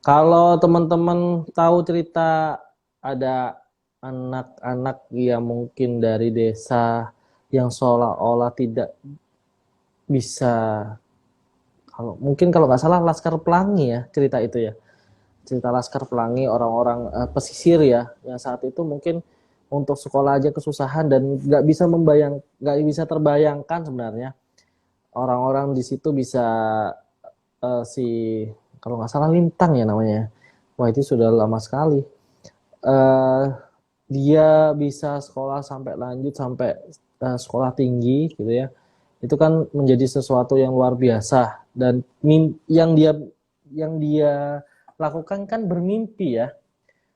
Kalau teman-teman tahu cerita ada anak-anak yang mungkin dari desa yang seolah-olah tidak bisa, kalau nggak salah Laskar Pelangi ya cerita itu ya, cerita Laskar Pelangi orang-orang pesisir ya, yang saat itu mungkin untuk sekolah aja kesusahan dan nggak bisa terbayangkan sebenarnya orang-orang di situ bisa si kalau nggak salah Lintang ya namanya. Wah itu sudah lama sekali. Uh, Dia bisa sekolah sampai lanjut sampai sekolah tinggi gitu ya. Itu kan menjadi sesuatu yang luar biasa dan yang dia lakukan kan bermimpi ya.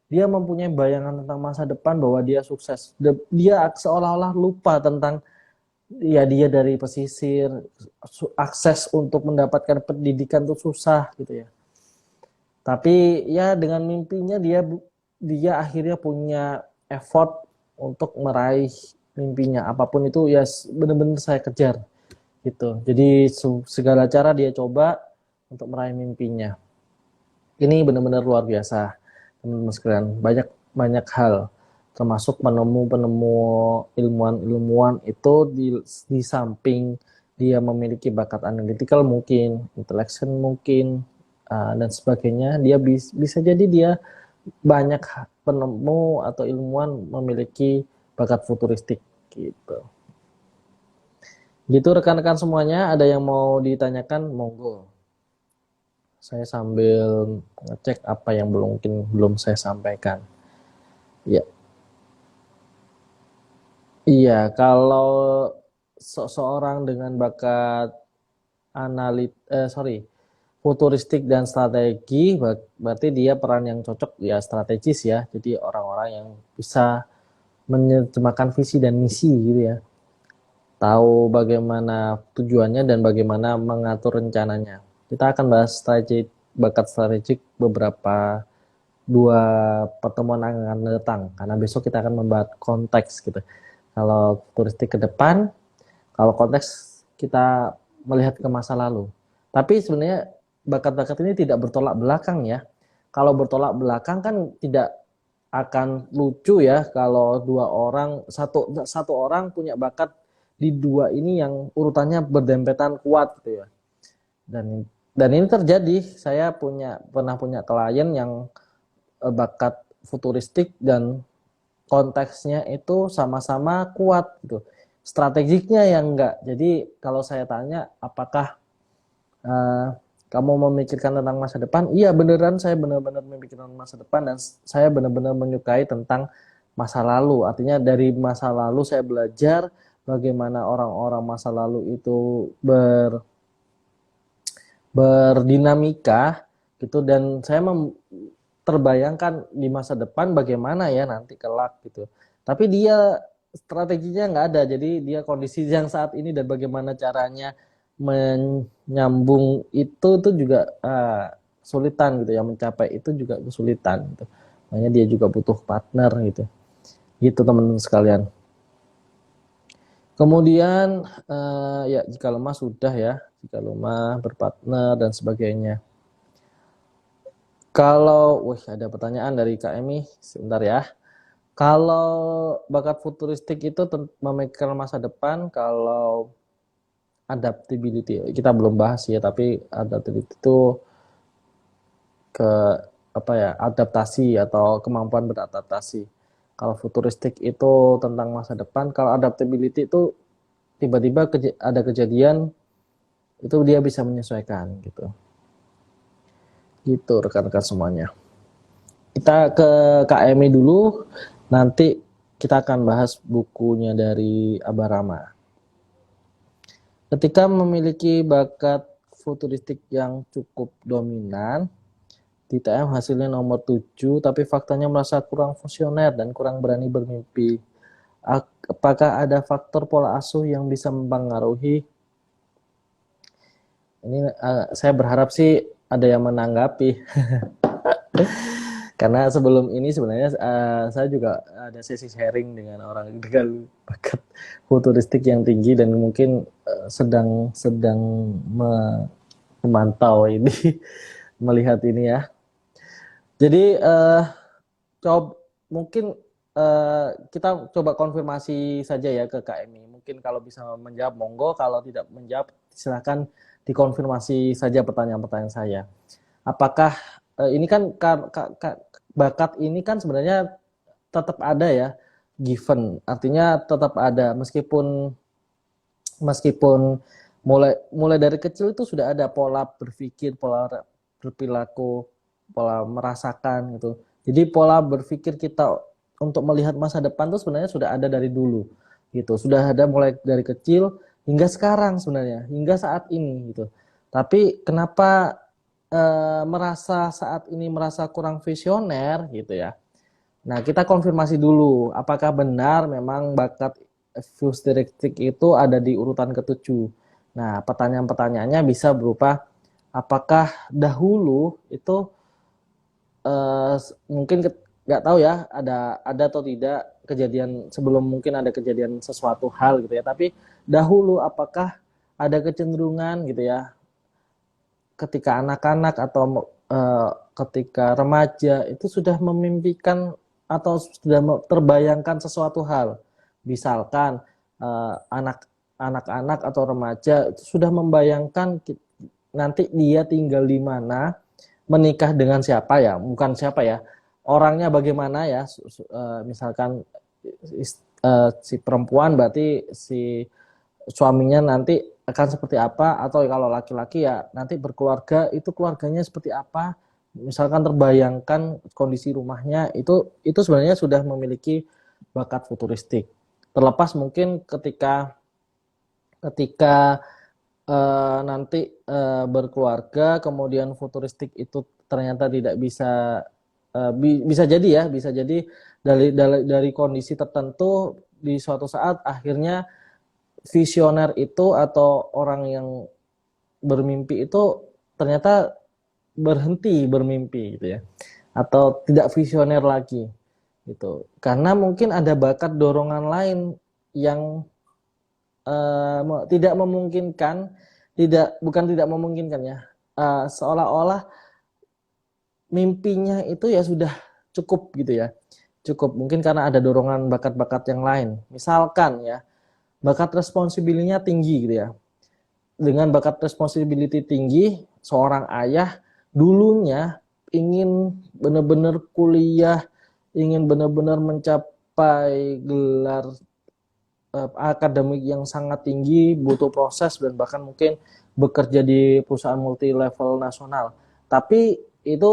Dia mempunyai bayangan tentang masa depan bahwa dia sukses. Dia seolah-olah lupa tentang ya dia dari pesisir, akses untuk mendapatkan pendidikan itu susah gitu ya. Tapi ya dengan mimpinya dia akhirnya punya effort untuk meraih mimpinya. Apapun itu ya benar-benar saya kejar gitu. Jadi segala cara dia coba untuk meraih mimpinya. Ini benar-benar luar biasa, teman-teman sekalian. Banyak hal, termasuk penemu-penemu ilmuwan-ilmuwan itu di samping dia memiliki bakat analytical mungkin, intellection mungkin, dan sebagainya, dia bisa jadi dia banyak penemu atau ilmuwan memiliki bakat futuristik gitu. Gitu rekan-rekan semuanya, ada yang mau ditanyakan, monggo. Saya sambil ngecek apa yang mungkin belum saya sampaikan. Ya. Iya, kalau seseorang dengan bakat futuristik dan strategi, berarti dia peran yang cocok ya strategis ya. Jadi orang-orang yang bisa menerjemahkan visi dan misi gitu ya. Tahu bagaimana tujuannya dan bagaimana mengatur rencananya. Kita akan bahas bakat strategik beberapa dua pertemuan yang akan datang karena besok kita akan membahas konteks gitu. Kalau futuristik ke depan, kalau konteks kita melihat ke masa lalu. Tapi sebenarnya bakat-bakat ini tidak bertolak belakang ya. Kalau bertolak belakang kan tidak akan lucu ya kalau satu orang punya bakat di dua ini yang urutannya berdempetan kuat gitu ya. Dan ini terjadi. Saya pernah punya klien yang bakat futuristik dan konteksnya itu sama-sama kuat gitu. Strategiknya yang enggak. Jadi kalau saya tanya apakah kamu memikirkan tentang masa depan? Iya beneran saya benar-benar memikirkan masa depan dan saya benar-benar menyukai tentang masa lalu. Artinya dari masa lalu saya belajar bagaimana orang-orang masa lalu itu berdinamika gitu dan saya terbayangkan di masa depan bagaimana ya nanti kelak gitu. Tapi dia strateginya nggak ada. Jadi dia kondisi yang saat ini dan bagaimana caranya menyambung itu tuh juga kesulitan gitu ya, mencapai itu juga kesulitan gitu. Makanya dia juga butuh partner gitu. Gitu teman-teman sekalian. Kemudian ya jika lemah sudah ya, jika lemah berpartner dan sebagainya. Kalau, wih ada pertanyaan dari Kak Emi, sebentar ya. Kalau bakat futuristik itu memikirkan masa depan, kalau adaptability kita belum bahas ya, tapi adaptability itu ke apa ya, adaptasi atau kemampuan beradaptasi. Kalau futuristik itu tentang masa depan, kalau adaptability itu tiba-tiba ada kejadian itu dia bisa menyesuaikan gitu. Gitu rekan-rekan semuanya. Kita ke KMI dulu, nanti kita akan bahas bukunya dari Abarama. Ketika memiliki bakat futuristik yang cukup dominan, di TM hasilnya nomor 7, tapi faktanya merasa kurang visioner dan kurang berani bermimpi. Apakah ada faktor pola asuh yang bisa mempengaruhi? Ini saya berharap sih ada yang menanggapi. Karena sebelum ini sebenarnya saya juga ada sesi sharing dengan orang dengan bakat futuristik yang tinggi dan mungkin sedang memantau ini, melihat ini ya. Jadi mungkin kita coba konfirmasi saja ya ke KMI. Mungkin kalau bisa menjawab monggo, kalau tidak menjawab silahkan dikonfirmasi saja pertanyaan-pertanyaan saya. Apakah ini kan bakat ini kan sebenarnya tetap ada ya, given, artinya tetap ada meskipun mulai dari kecil itu sudah ada pola berpikir, pola berperilaku, pola merasakan gitu. Jadi pola berpikir kita untuk melihat masa depan itu sebenarnya sudah ada dari dulu gitu. Sudah ada mulai dari kecil hingga sekarang sebenarnya, hingga saat ini gitu. Tapi kenapa merasa saat ini merasa kurang visioner gitu ya. Nah, kita konfirmasi dulu apakah benar memang bakat futuristik itu ada di urutan ke-7. Nah, pertanyaan-pertanyaannya bisa berupa apakah dahulu itu mungkin nggak tahu ya ada atau tidak kejadian sebelum mungkin ada kejadian sesuatu hal gitu ya, tapi dahulu apakah ada kecenderungan gitu ya ketika anak-anak atau ketika remaja itu sudah memimpikan atau sudah terbayangkan sesuatu hal, misalkan anak-anak atau remaja itu sudah membayangkan nanti dia tinggal di mana, menikah dengan siapa ya, bukan siapa ya, orangnya bagaimana ya, misalkan si perempuan berarti si suaminya nanti akan seperti apa, atau kalau laki-laki ya nanti berkeluarga itu keluarganya seperti apa, misalkan terbayangkan kondisi rumahnya itu sebenarnya sudah memiliki bakat futuristik. Terlepas mungkin ketika nanti berkeluarga kemudian futuristik itu ternyata tidak bisa bisa jadi dari kondisi tertentu di suatu saat akhirnya visioner itu atau orang yang bermimpi itu ternyata berhenti bermimpi gitu ya, atau tidak visioner lagi gitu, karena mungkin ada bakat dorongan lain yang tidak memungkinkan, bukan tidak memungkinkan ya, seolah-olah mimpinya itu ya sudah cukup gitu ya, cukup mungkin karena ada dorongan bakat-bakat yang lain, misalkan ya bakat responsibility-nya tinggi gitu ya. Dengan bakat responsibility tinggi, seorang ayah dulunya ingin benar-benar kuliah, ingin benar-benar mencapai gelar akademik yang sangat tinggi, butuh proses dan bahkan mungkin bekerja di perusahaan multi level nasional. Tapi itu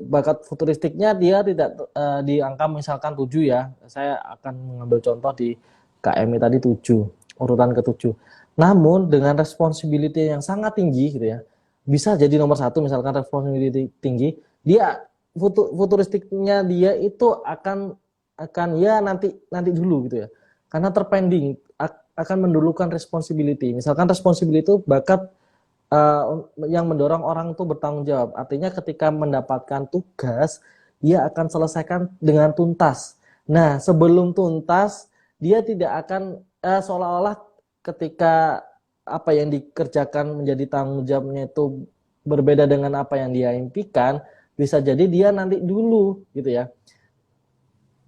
bakat futuristiknya dia tidak di angka misalkan 7 ya. Saya akan mengambil contoh di KMI tadi 7, urutan ke-7. Namun dengan responsibility yang sangat tinggi gitu ya, bisa jadi nomor 1 misalkan responsibility tinggi, dia futuristiknya dia itu akan akan ya nanti dulu gitu ya. Karena terpending akan mendulukan responsibility. Misalkan responsibility itu bakat yang mendorong orang itu bertanggung jawab. Artinya ketika mendapatkan tugas, dia akan selesaikan dengan tuntas. Nah, sebelum tuntas, dia tidak akan seolah-olah ketika apa yang dikerjakan menjadi tanggung jawabnya itu berbeda dengan apa yang dia impikan, bisa jadi dia nanti dulu gitu ya.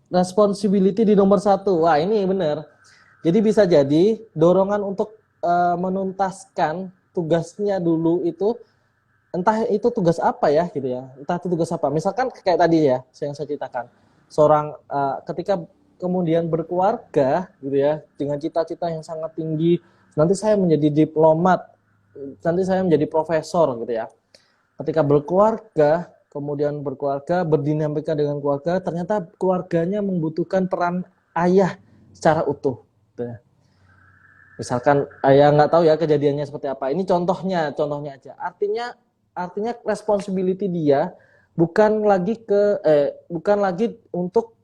Responsibility di nomor 1. Wah, ini benar. Jadi bisa jadi dorongan untuk menuntaskan tugasnya dulu itu, entah itu tugas apa ya gitu ya, entah itu tugas apa. Misalkan kayak tadi ya yang saya ceritakan, seorang ketika kemudian berkeluarga gitu ya, dengan cita-cita yang sangat tinggi, nanti saya menjadi diplomat, nanti saya menjadi profesor gitu ya. Ketika berkeluarga, kemudian berdinamika dengan keluarga, ternyata keluarganya membutuhkan peran ayah secara utuh gitu ya. Misalkan ya nggak tahu ya kejadiannya seperti apa. Ini contohnya aja. Artinya responsibility dia bukan lagi untuk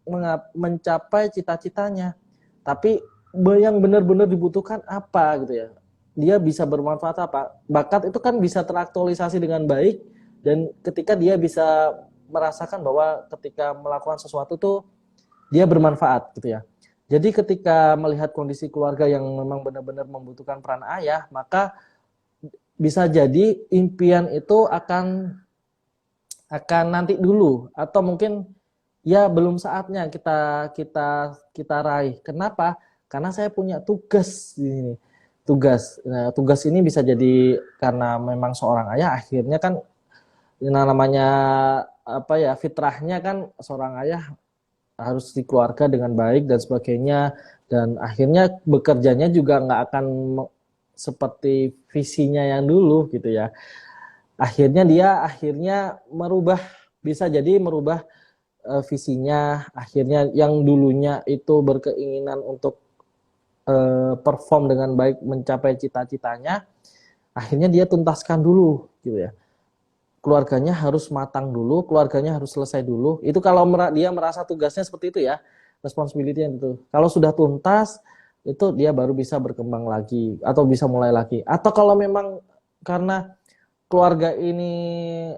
mencapai cita-citanya, tapi yang benar-benar dibutuhkan apa gitu ya. Dia bisa bermanfaat apa? Bakat itu kan bisa teraktualisasi dengan baik, dan ketika dia bisa merasakan bahwa ketika melakukan sesuatu tuh dia bermanfaat gitu ya. Jadi ketika melihat kondisi keluarga yang memang benar-benar membutuhkan peran ayah, maka bisa jadi impian itu akan nanti dulu, atau mungkin ya belum saatnya kita raih. Kenapa? Karena saya punya tugas di sini. Tugas ini bisa jadi karena memang seorang ayah akhirnya kan namanya apa ya, fitrahnya kan seorang ayah harus di keluarga dengan baik dan sebagainya, dan akhirnya bekerjanya juga nggak akan seperti visinya yang dulu gitu ya. Akhirnya bisa jadi merubah visinya. Akhirnya yang dulunya itu berkeinginan untuk perform dengan baik, mencapai cita-citanya, akhirnya dia tuntaskan dulu gitu ya. Keluarganya harus matang dulu, keluarganya harus selesai dulu. Itu kalau dia merasa tugasnya seperti itu ya, responsibility itu. Kalau sudah tuntas, itu dia baru bisa berkembang lagi atau bisa mulai lagi. Atau kalau memang karena keluarga ini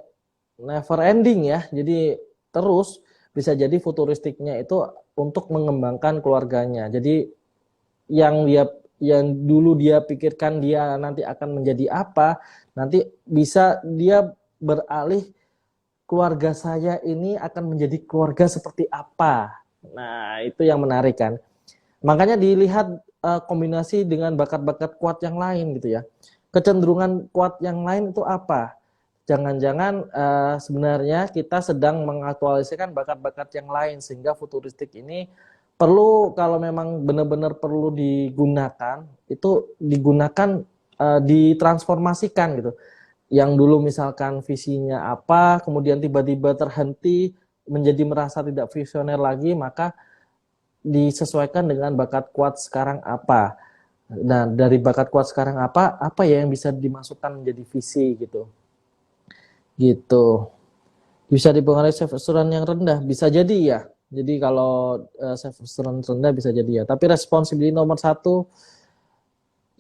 never ending ya, jadi terus, bisa jadi futuristiknya itu untuk mengembangkan keluarganya. Jadi yang dulu dia pikirkan dia nanti akan menjadi apa, nanti bisa dia beralih, keluarga saya ini akan menjadi keluarga seperti apa. Nah, itu yang menarik kan. Makanya dilihat kombinasi dengan bakat-bakat kuat yang lain gitu ya. Kecenderungan kuat yang lain itu apa? Jangan-jangan sebenarnya kita sedang mengaktualisasikan bakat-bakat yang lain, sehingga futuristik ini perlu, kalau memang benar-benar perlu digunakan, itu digunakan, ditransformasikan gitu. Yang dulu misalkan visinya apa, kemudian tiba-tiba terhenti menjadi merasa tidak visioner lagi, maka disesuaikan dengan bakat kuat sekarang apa. Nah, dari bakat kuat sekarang apa ya yang bisa dimasukkan menjadi visi gitu. Gitu. Bisa dipengaruhi self assurance yang rendah, bisa jadi ya. Jadi kalau self assurance rendah bisa jadi ya. Tapi responsibility nomor 1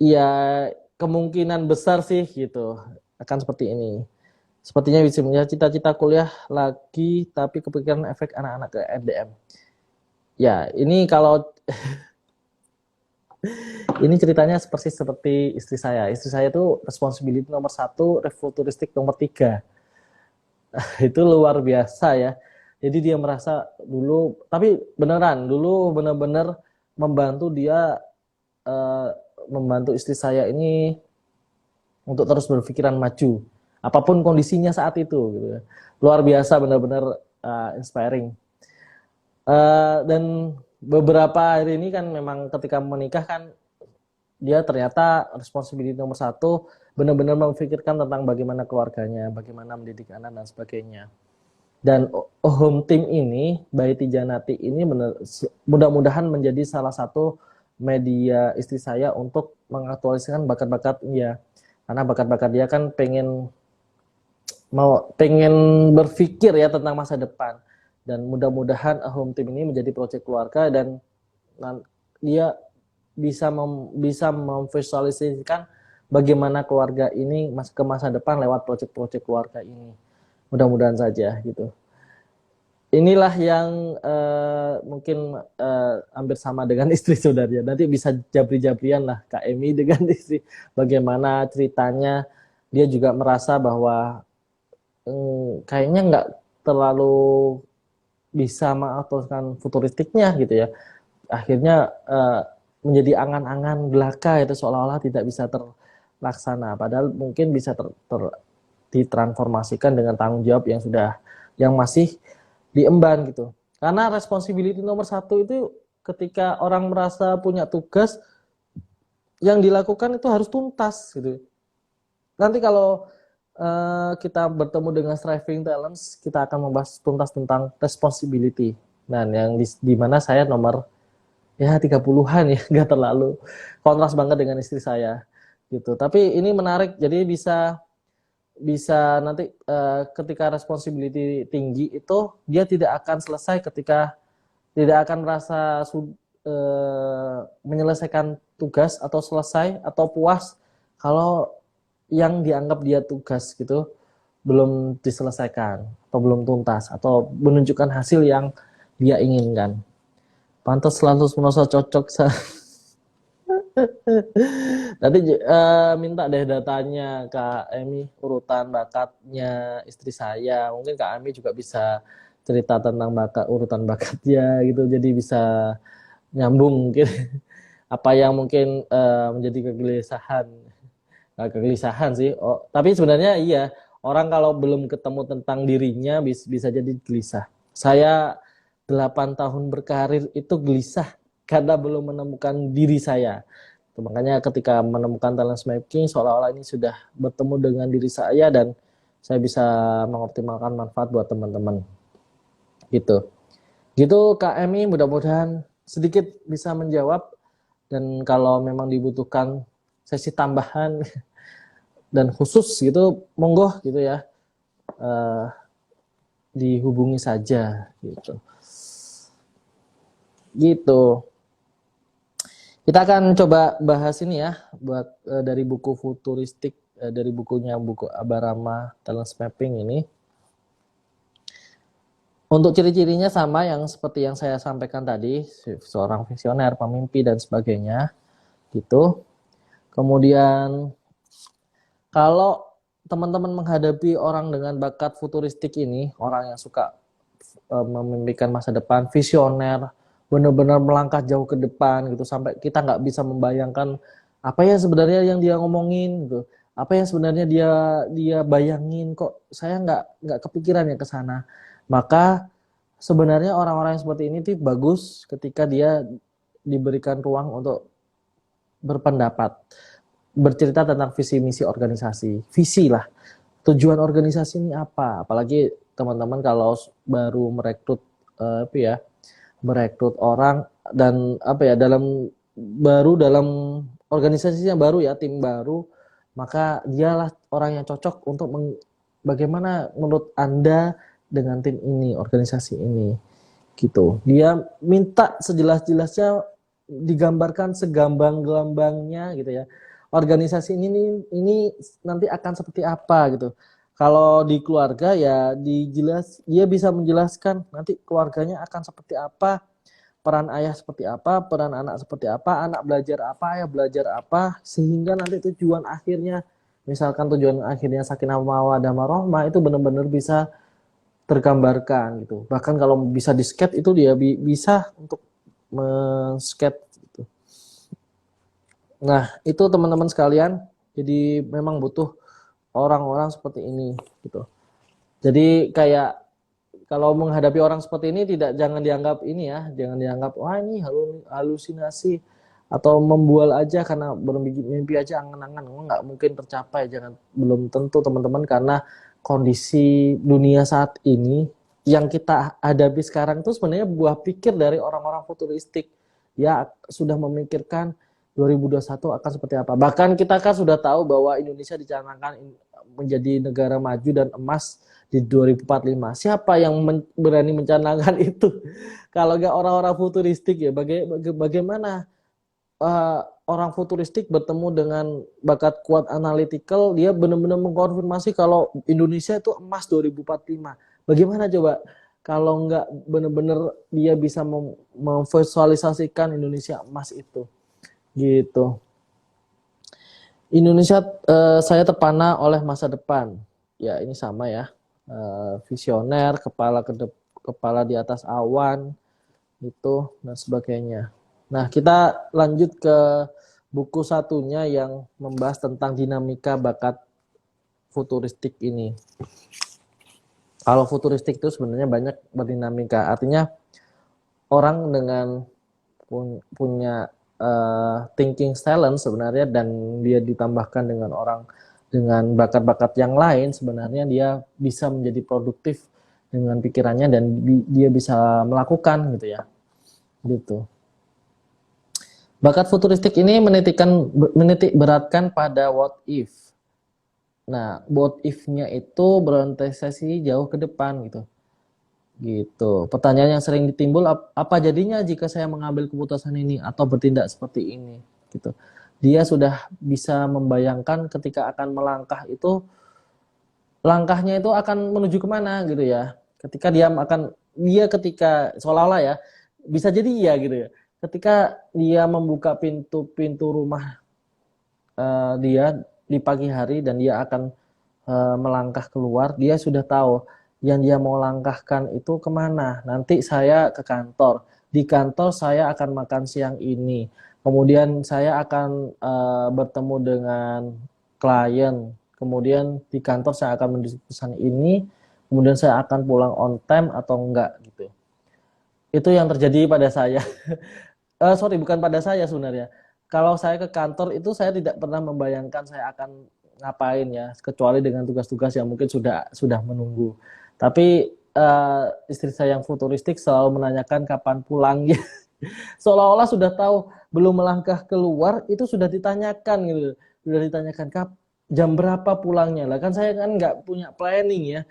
ya kemungkinan besar sih gitu akan seperti ini. Sepertinya bisa punya cita-cita kuliah lagi, tapi kepikiran efek anak-anak ke RDM. Ya, ini kalau ini ceritanya seperti istri saya. Istri saya itu responsibility nomor 1, futuristik nomor 3. Itu luar biasa ya. Jadi dia merasa dulu, tapi beneran dulu bener-bener membantu dia, membantu istri saya ini untuk terus berpikiran maju, apapun kondisinya saat itu gitu. Luar biasa, benar-benar inspiring. Dan beberapa hari ini kan memang ketika menikah kan dia ternyata responsibility nomor 1 benar-benar memikirkan tentang bagaimana keluarganya, bagaimana mendidik anak dan sebagainya. Dan home team ini, Baiti Janati ini mudah-mudahan menjadi salah satu media istri saya untuk mengaktualisasikan bakat-bakat dia. Karena bakat-bakat dia kan pengen berpikir ya tentang masa depan. Dan mudah-mudahan Home Team ini menjadi proyek keluarga dan dia bisa memvisualisasikan bagaimana keluarga ini ke masa depan lewat proyek-proyek keluarga ini. Mudah-mudahan saja gitu. Inilah yang mungkin hampir sama dengan istri saudaranya. Nanti bisa jabri-jabrian lah Kak Emi dengan istri. Bagaimana ceritanya dia juga merasa bahwa kayaknya nggak terlalu bisa mengaturkan futuristiknya gitu ya. Akhirnya menjadi angan-angan belaka itu seolah-olah tidak bisa terlaksana. Padahal mungkin bisa ditransformasikan dengan tanggung jawab yang masih diemban gitu. Karena responsibility nomor 1 itu ketika orang merasa punya tugas yang dilakukan itu harus tuntas gitu. Nanti kalau kita bertemu dengan Thriving Talents, kita akan membahas tuntas tentang responsibility. Nah, yang di mana saya nomor ya 30-an ya, nggak terlalu kontras banget dengan istri saya gitu. Tapi ini menarik, jadi bisa nanti ketika responsibility tinggi itu dia tidak akan selesai ketika tidak akan merasa menyelesaikan tugas atau selesai atau puas kalau yang dianggap dia tugas gitu belum diselesaikan atau belum tuntas atau menunjukkan hasil yang dia inginkan. Pantas selalu merasa cocok. Nanti minta deh datanya Kak Emi, urutan bakatnya istri saya. Mungkin Kak Emi juga bisa cerita tentang urutan bakatnya gitu. Jadi bisa nyambung mungkin apa yang mungkin menjadi kegelisahan. Nggak kegelisahan sih. Tapi sebenarnya iya, orang kalau belum ketemu tentang dirinya bisa jadi gelisah. Saya 8 tahun berkarir itu gelisah karena belum menemukan diri saya. Makanya ketika menemukan talent mapping seolah-olah ini sudah bertemu dengan diri saya dan saya bisa mengoptimalkan manfaat buat teman-teman. Gitu. Gitu Kak Emi, mudah-mudahan sedikit bisa menjawab dan kalau memang dibutuhkan sesi tambahan dan khusus gitu monggo gitu ya. Dihubungi saja gitu. Gitu. Kita akan coba bahas ini ya, buat dari buku futuristik, dari buku Abarama Talent Mapping ini. Untuk ciri-cirinya sama yang seperti yang saya sampaikan tadi, seorang visioner, pemimpi dan sebagainya, gitu. Kemudian kalau teman-teman menghadapi orang dengan bakat futuristik ini, orang yang suka memimpikan masa depan, visioner, benar-benar melangkah jauh ke depan gitu sampai kita nggak bisa membayangkan apa ya sebenarnya yang dia ngomongin gitu, apa yang sebenarnya dia bayangin, kok saya nggak kepikiran ya ke sana. Maka sebenarnya orang-orang yang seperti ini tuh bagus ketika dia diberikan ruang untuk berpendapat, bercerita tentang visi misi organisasi, visi lah, tujuan organisasi ini apa, apalagi teman-teman kalau baru merekrut merekrut orang dan dalam organisasi yang baru ya, tim baru, maka dialah orang yang cocok untuk bagaimana menurut Anda dengan tim ini, organisasi ini gitu. Dia minta sejelas-jelasnya digambarkan segambang-gelambangnya gitu ya. Organisasi ini nanti akan seperti apa gitu. Kalau di keluarga ya dia bisa menjelaskan nanti keluarganya akan seperti apa, peran ayah seperti apa, peran anak seperti apa, anak belajar apa, ayah belajar apa, sehingga nanti tujuan akhirnya, misalkan tujuan akhirnya sakinah mawaddah warahmah itu benar-benar bisa tergambarkan gitu. Bahkan kalau bisa di-sketch itu dia bisa untuk men-sketch gitu. Nah, itu teman-teman sekalian, jadi memang butuh orang-orang seperti ini gitu. Jadi kayak kalau menghadapi orang seperti ini jangan dianggap ini ya, jangan dianggap wah ini halusinasi atau membual aja karena bermimpi aja angan-angan, nggak mungkin tercapai, belum tentu teman-teman, karena kondisi dunia saat ini yang kita hadapi sekarang itu sebenarnya buah pikir dari orang-orang futuristik ya, sudah memikirkan 2021 akan seperti apa. Bahkan kita kan sudah tahu bahwa Indonesia dicanangkan menjadi negara maju dan emas di 2045. Siapa yang berani mencanangkan itu? Kalau nggak orang-orang futuristik ya, bagaimana orang futuristik bertemu dengan bakat kuat analytical, dia benar-benar mengkonfirmasi kalau Indonesia itu emas 2045. Bagaimana coba kalau nggak benar-benar dia bisa memvisualisasikan Indonesia emas itu, gitu. Indonesia, saya terpana oleh masa depan. Ya ini sama ya, visioner, kepala di atas awan, itu dan sebagainya. Nah, kita lanjut ke buku satunya yang membahas tentang dinamika bakat futuristik ini. Kalau futuristik itu sebenarnya banyak berdinamika, artinya orang dengan punya thinking talent sebenarnya, dan dia ditambahkan dengan orang dengan bakat-bakat yang lain, sebenarnya dia bisa menjadi produktif dengan pikirannya dan dia bisa melakukan gitu ya, gitu. Bakat futuristik ini menitik beratkan pada what if. Nah, what if-nya itu berorientasi jauh ke depan gitu. Gitu. Pertanyaan yang sering ditimbul, apa jadinya jika saya mengambil keputusan ini atau bertindak seperti ini gitu. Dia sudah bisa membayangkan ketika akan melangkah itu, langkahnya itu akan menuju kemana gitu ya. Ketika seolah-olah ya, bisa jadi iya gitu ya. Ketika dia membuka pintu rumah dia di pagi hari dan dia akan melangkah keluar, dia sudah tahu yang dia mau langkahkan itu kemana. Nanti saya ke kantor, di kantor saya akan makan siang ini, kemudian saya akan bertemu dengan klien, kemudian di kantor saya akan mendiskusikan ini, kemudian saya akan pulang on time atau enggak gitu. Itu yang terjadi pada saya. Sorry, bukan pada saya sebenarnya. Kalau saya ke kantor itu saya tidak pernah membayangkan saya akan ngapain ya, kecuali dengan tugas-tugas yang mungkin sudah menunggu. Tapi istri saya yang futuristik selalu menanyakan kapan pulangnya. Seolah-olah sudah tahu, belum melangkah keluar itu sudah ditanyakan gitu. Sudah ditanyakan jam berapa pulangnya. Lah kan saya kan nggak punya planning ya,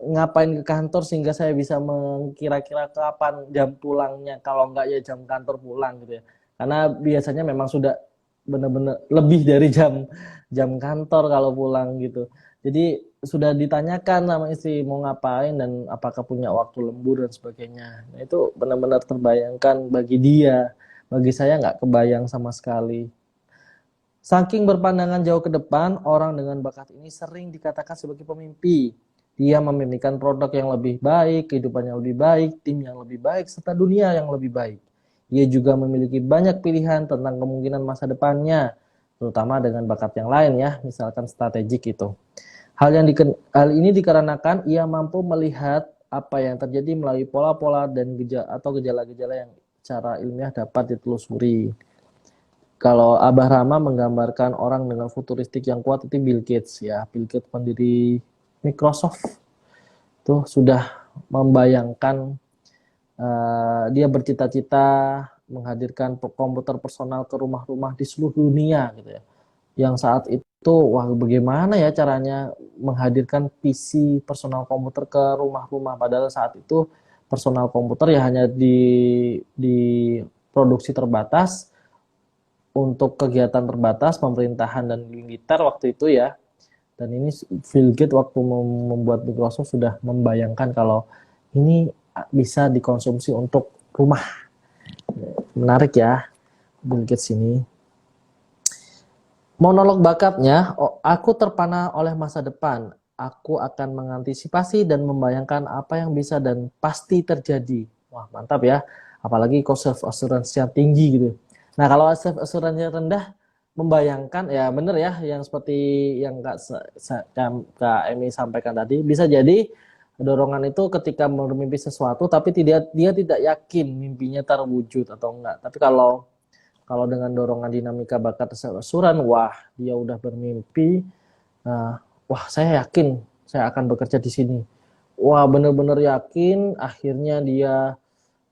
ngapain ke kantor sehingga saya bisa mengkira-kira kapan jam pulangnya, kalau enggak ya jam kantor pulang gitu ya, karena biasanya memang sudah benar-benar lebih dari jam jam kantor kalau pulang gitu. Jadi sudah ditanyakan sama istri mau ngapain dan apakah punya waktu lembur dan sebagainya. Nah, itu benar-benar terbayangkan bagi dia, bagi saya nggak kebayang sama sekali. Saking berpandangan jauh ke depan, orang dengan bakat ini sering dikatakan sebagai pemimpi. Dia memimpikan produk yang lebih baik, kehidupan yang lebih baik, tim yang lebih baik, serta dunia yang lebih baik. Ia juga memiliki banyak pilihan tentang kemungkinan masa depannya, terutama dengan bakat yang lain ya, misalkan strategik itu. Hal ini dikarenakan ia mampu melihat apa yang terjadi melalui pola-pola dan gejala-gejala yang secara ilmiah dapat ditelusuri. Kalau Abah Rama menggambarkan orang dengan futuristik yang kuat itu Bill Gates ya. Bill Gates pendiri Microsoft tuh sudah membayangkan dia bercita-cita menghadirkan komputer personal ke rumah-rumah di seluruh dunia gitu ya. Yang saat itu wah bagaimana ya caranya menghadirkan PC personal komputer ke rumah-rumah, padahal saat itu personal komputer ya hanya di produksi terbatas untuk kegiatan terbatas pemerintahan dan militer waktu itu ya. Dan ini Bill Gates waktu membuat Microsoft sudah membayangkan kalau ini bisa dikonsumsi untuk rumah. Menarik ya Bill Gates ini. Monolog bakatnya, aku terpana oleh masa depan. Aku akan mengantisipasi dan membayangkan apa yang bisa dan pasti terjadi. Wah mantap ya. Apalagi kok self assurance yang tinggi gitu. Nah kalau self assurance rendah, membayangkan ya bener ya yang seperti yang Kak Emi sampaikan tadi, bisa jadi dorongan itu ketika bermimpi sesuatu tapi dia tidak yakin mimpinya terwujud atau enggak. Tapi kalau dengan dorongan dinamika bakat self-assurance, wah dia udah bermimpi, wah saya yakin saya akan bekerja di sini. Wah bener-bener yakin, akhirnya dia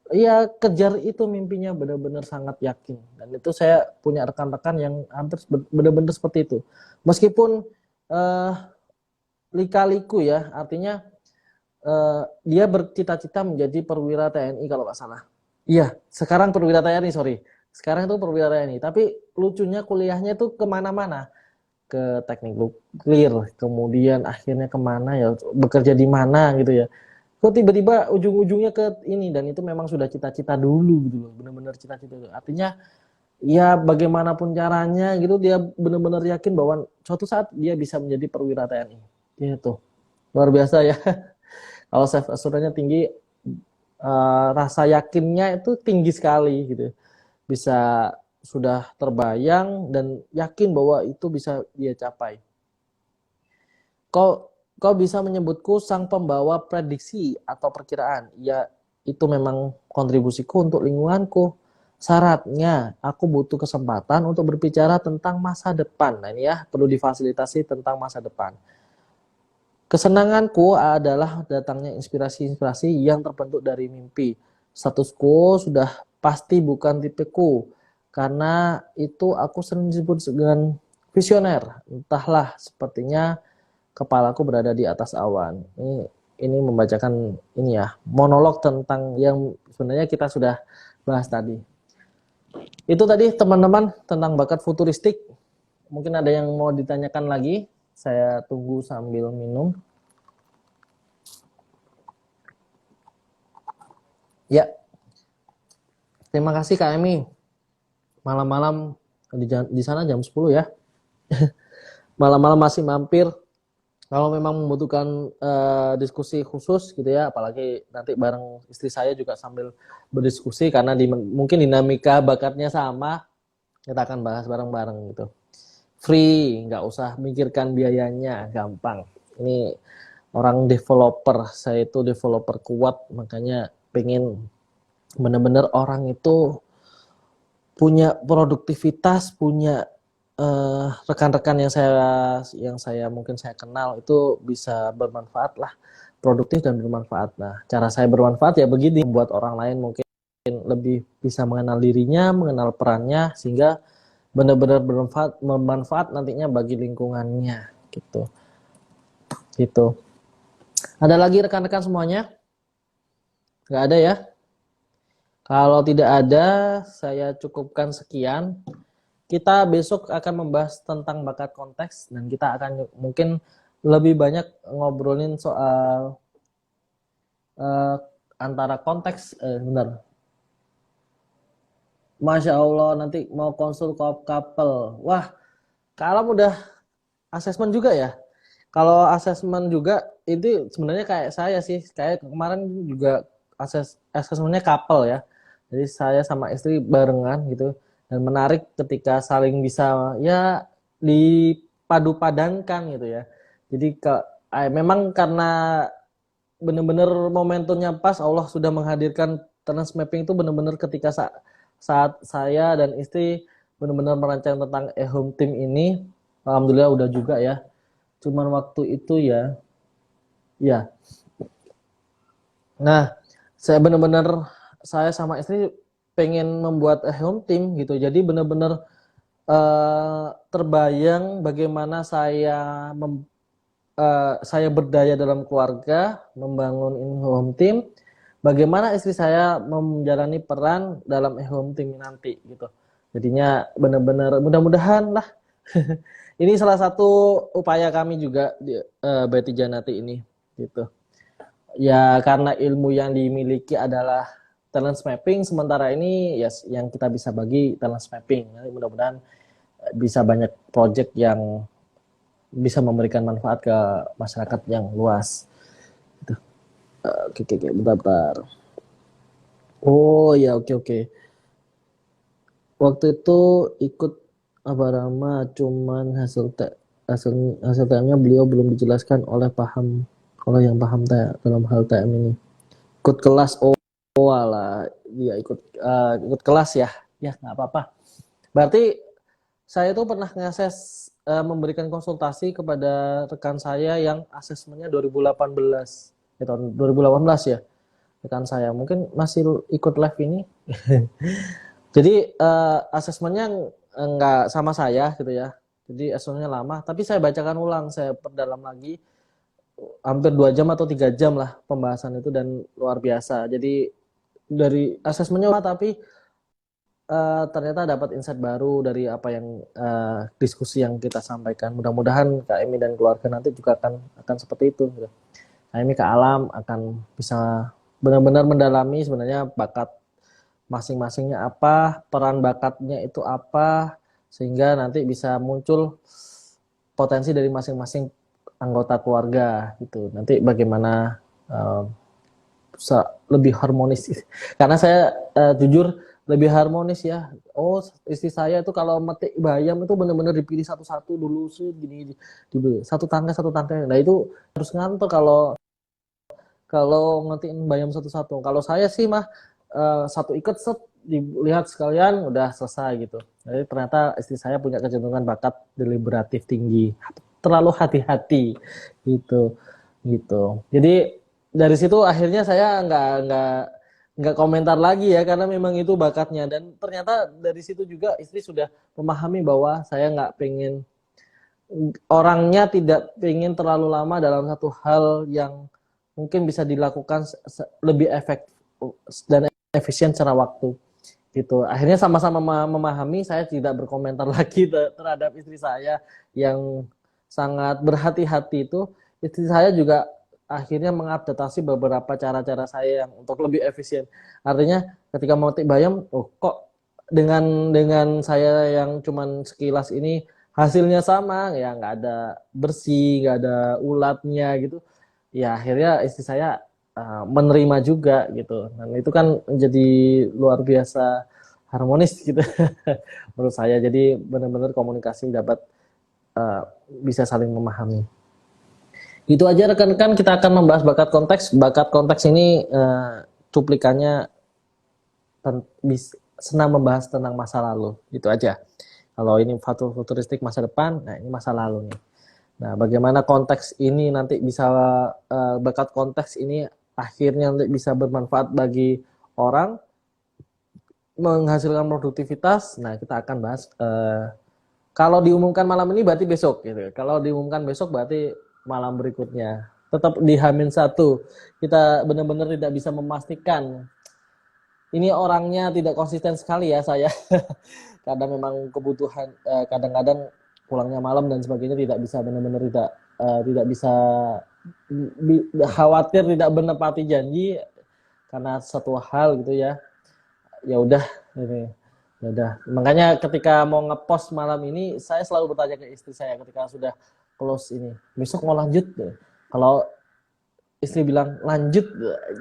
ya kejar itu mimpinya, benar-benar sangat yakin. Dan itu saya punya rekan-rekan yang hampir benar-benar seperti itu. Meskipun lika-liku ya, artinya dia bercita-cita menjadi perwira TNI kalau nggak salah. Iya, sekarang perwira TNI, sorry. Sekarang itu perwira TNI, tapi lucunya kuliahnya tuh kemana-mana. Ke teknik nuklir, kemudian akhirnya kemana ya, bekerja di mana gitu ya. Kok tiba-tiba ujung-ujungnya ke ini, dan itu memang sudah cita-cita dulu gitu loh, benar-benar cita-cita dulu. Artinya ya bagaimanapun caranya gitu, dia benar-benar yakin bahwa suatu saat dia bisa menjadi perwira TNI. Gitu. Luar biasa ya. Kalau self assurance-nya tinggi, rasa yakinnya itu tinggi sekali gitu. Bisa sudah terbayang dan yakin bahwa itu bisa dia capai. Kau bisa menyebutku sang pembawa prediksi atau perkiraan. Ya, itu memang kontribusiku untuk lingkunganku. Syaratnya, aku butuh kesempatan untuk berbicara tentang masa depan. Nah ini ya, perlu difasilitasi tentang masa depan. Kesenanganku adalah datangnya inspirasi-inspirasi yang terbentuk dari mimpi. Status quo sudah pasti bukan tipeku. Karena itu aku sering disebut dengan visioner. Entahlah, sepertinya kepalaku berada di atas awan. Ini membacakan ini ya, monolog tentang yang sebenarnya kita sudah bahas tadi. Itu tadi teman-teman tentang bakat futuristik. Mungkin ada yang mau ditanyakan lagi. Saya tunggu sambil minum. Ya, terima kasih Kak Emi. Malam-malam di sana jam 10 ya. Malam-malam masih mampir. Kalau memang membutuhkan diskusi khusus gitu ya, apalagi nanti bareng istri saya juga sambil berdiskusi karena mungkin dinamika bakatnya sama, kita akan bahas bareng-bareng gitu. Free, nggak usah mikirkan biayanya, gampang. Ini orang developer, saya itu developer kuat, makanya pengen bener-bener orang itu punya produktivitas, punya rekan-rekan yang saya mungkin saya kenal itu bisa bermanfaat lah, produktif dan bermanfaat. Nah, cara saya bermanfaat ya begini, membuat orang lain mungkin lebih bisa mengenal dirinya, mengenal perannya, sehingga benar-benar bermanfaat nantinya bagi lingkungannya gitu. Gitu. Ada lagi rekan-rekan semuanya? Nggak ada ya? Kalau tidak ada, saya cukupkan sekian. Kita besok akan membahas tentang bakat konteks dan kita akan mungkin lebih banyak ngobrolin soal antara konteks, benar. Masya Allah, nanti mau konsul couple. Wah, kalau udah asesmen juga ya. Kalau asesmen juga itu sebenarnya kayak saya sih, kayak kemarin juga asesmennya couple ya. Jadi saya sama istri barengan gitu, dan menarik ketika saling bisa ya dipadu-padankan gitu ya. Jadi memang karena benar-benar momentumnya pas, Allah sudah menghadirkan trans mapping itu benar-benar ketika saat saya dan istri benar-benar merancang tentang home team ini. Alhamdulillah udah juga ya. Cuman waktu itu ya. Nah, saya sama istri pengen membuat home team gitu. Jadi benar-benar terbayang bagaimana saya berdaya dalam keluarga, membangun home team, bagaimana istri saya menjalani peran dalam home team nanti gitu. Jadinya benar-benar mudah-mudahan lah. Ini salah satu upaya kami juga di Beti Janati ini gitu. Ya karena ilmu yang dimiliki adalah talent mapping, sementara ini ya yang kita bisa bagi talent mapping. Jadi mudah-mudahan bisa banyak project yang bisa memberikan manfaat ke masyarakat yang luas. Gitu. Oke, bentar. Oh ya, oke. Waktu itu ikut Abarama, cuman hasil TM-nya beliau belum dijelaskan oleh yang paham dalam hal TM ini. Ikut kelas, oh alah, dia ikut kelas ya, nggak apa-apa. Berarti saya tuh pernah memberikan konsultasi kepada rekan saya yang asesmennya 2018, tahun 2018 ya, rekan saya mungkin masih ikut live ini. Jadi asesmennya nggak sama saya gitu ya. Jadi asesmennya lama, tapi saya bacakan ulang, saya perdalam lagi hampir 2 jam atau 3 jam lah pembahasan itu, dan luar biasa. Jadi dari asesmennya tapi ternyata dapat insight baru dari apa yang diskusi yang kita sampaikan. Mudah-mudahan Kak Emi dan keluarga nanti juga akan seperti itu, gitu. Kak Emi, Kak Alam akan bisa benar-benar mendalami sebenarnya bakat masing-masingnya apa, peran bakatnya itu apa, sehingga nanti bisa muncul potensi dari masing-masing anggota keluarga gitu. Nanti bagaimana bisa lebih harmonis. Karena saya jujur lebih harmonis ya. Oh, istri saya itu kalau metik bayam itu benar-benar dipilih satu-satu dulu sih, gini satu tangkai satu tangkai. Nah itu harus ngantor kalau ngetiin bayam satu-satu. Kalau saya sih mah satu ikat set dilihat sekalian udah selesai gitu. Jadi ternyata istri saya punya kecenderungan bakat deliberatif tinggi, terlalu hati-hati gitu gitu. Jadi dari situ akhirnya saya nggak komentar lagi ya, karena memang itu bakatnya. Dan ternyata dari situ juga istri sudah memahami bahwa saya nggak pengen, orangnya tidak pengen terlalu lama dalam satu hal yang mungkin bisa dilakukan lebih efektif dan efisien secara waktu gitu. Akhirnya sama-sama memahami, saya tidak berkomentar lagi terhadap istri saya yang sangat berhati-hati itu. Istri saya juga akhirnya mengadaptasi beberapa cara-cara saya yang untuk lebih efisien. Artinya ketika memetik bayam, oh kok dengan saya yang cuman sekilas ini hasilnya sama, ya nggak ada bersih, nggak ada ulatnya gitu. Ya akhirnya istri saya menerima juga gitu. Dan itu kan menjadi luar biasa harmonis gitu menurut saya. Jadi benar-benar komunikasi dapat bisa saling memahami. Itu aja rekan-rekan, kita akan membahas bakat konteks. Bakat konteks ini cuplikannya senang membahas tentang masa lalu. Itu aja. Kalau ini futuristik masa depan, nah ini masa lalu nih. Nah, bagaimana konteks ini nanti bisa bakat konteks ini akhirnya nanti bisa bermanfaat bagi orang, menghasilkan produktivitas. Nah, kita akan bahas kalau diumumkan malam ini berarti besok gitu. Kalau diumumkan besok berarti malam berikutnya. Tetap di H-1. Kita benar-benar tidak bisa memastikan. Ini orangnya tidak konsisten sekali ya saya. Karena memang kebutuhan kadang-kadang pulangnya malam dan sebagainya, tidak bisa benar-benar tidak bisa khawatir tidak menepati janji karena satu hal gitu ya. Ya udah ini. Ya udah. Makanya ketika mau ngepost malam ini, saya selalu bertanya ke istri saya ketika sudah close ini, besok mau lanjut? Kalau istri bilang lanjut,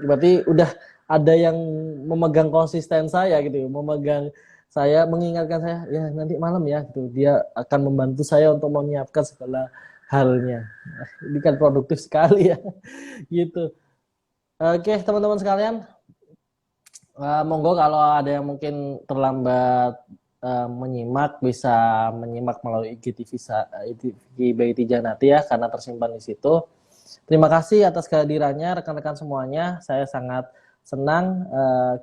berarti udah ada yang memegang konsisten saya gitu, memegang saya, mengingatkan saya, ya nanti malam ya gitu. Dia akan membantu saya untuk menyiapkan segala halnya. Ini kan produktif sekali ya gitu. Oke teman-teman sekalian, monggo kalau ada yang mungkin terlambat menyimak, bisa menyimak melalui IGTV BIT Janati ya, karena tersimpan di situ. Terima kasih atas kehadirannya rekan-rekan semuanya. Saya sangat senang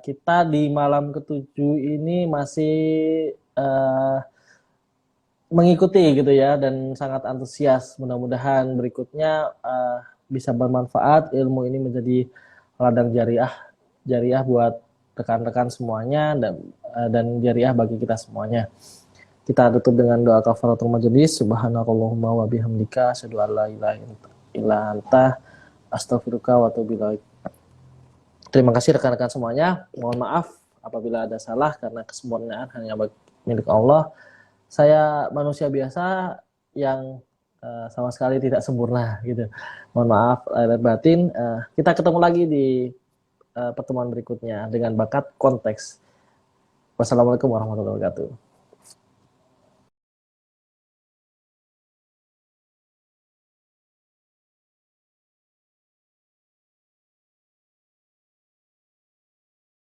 kita di malam ke-7 ini masih mengikuti gitu ya, dan sangat antusias. Mudah-mudahan berikutnya bisa bermanfaat, ilmu ini menjadi ladang jariah buat rekan-rekan semuanya, dan jariah bagi kita semuanya. Kita tutup dengan doa kafaratul majelis. Subhanakallahumma wa bihamdika asyhadu an la ilaha illa anta astaghfiruka wa atubu ilaik. Terima kasih rekan-rekan semuanya. Mohon maaf apabila ada salah, karena kesempurnaan hanya milik Allah. Saya manusia biasa yang sama sekali tidak sempurna gitu. Mohon maaf lahir batin. Kita ketemu lagi di pertemuan berikutnya dengan bakat konteks. Wassalamualaikum warahmatullahi wabarakatuh.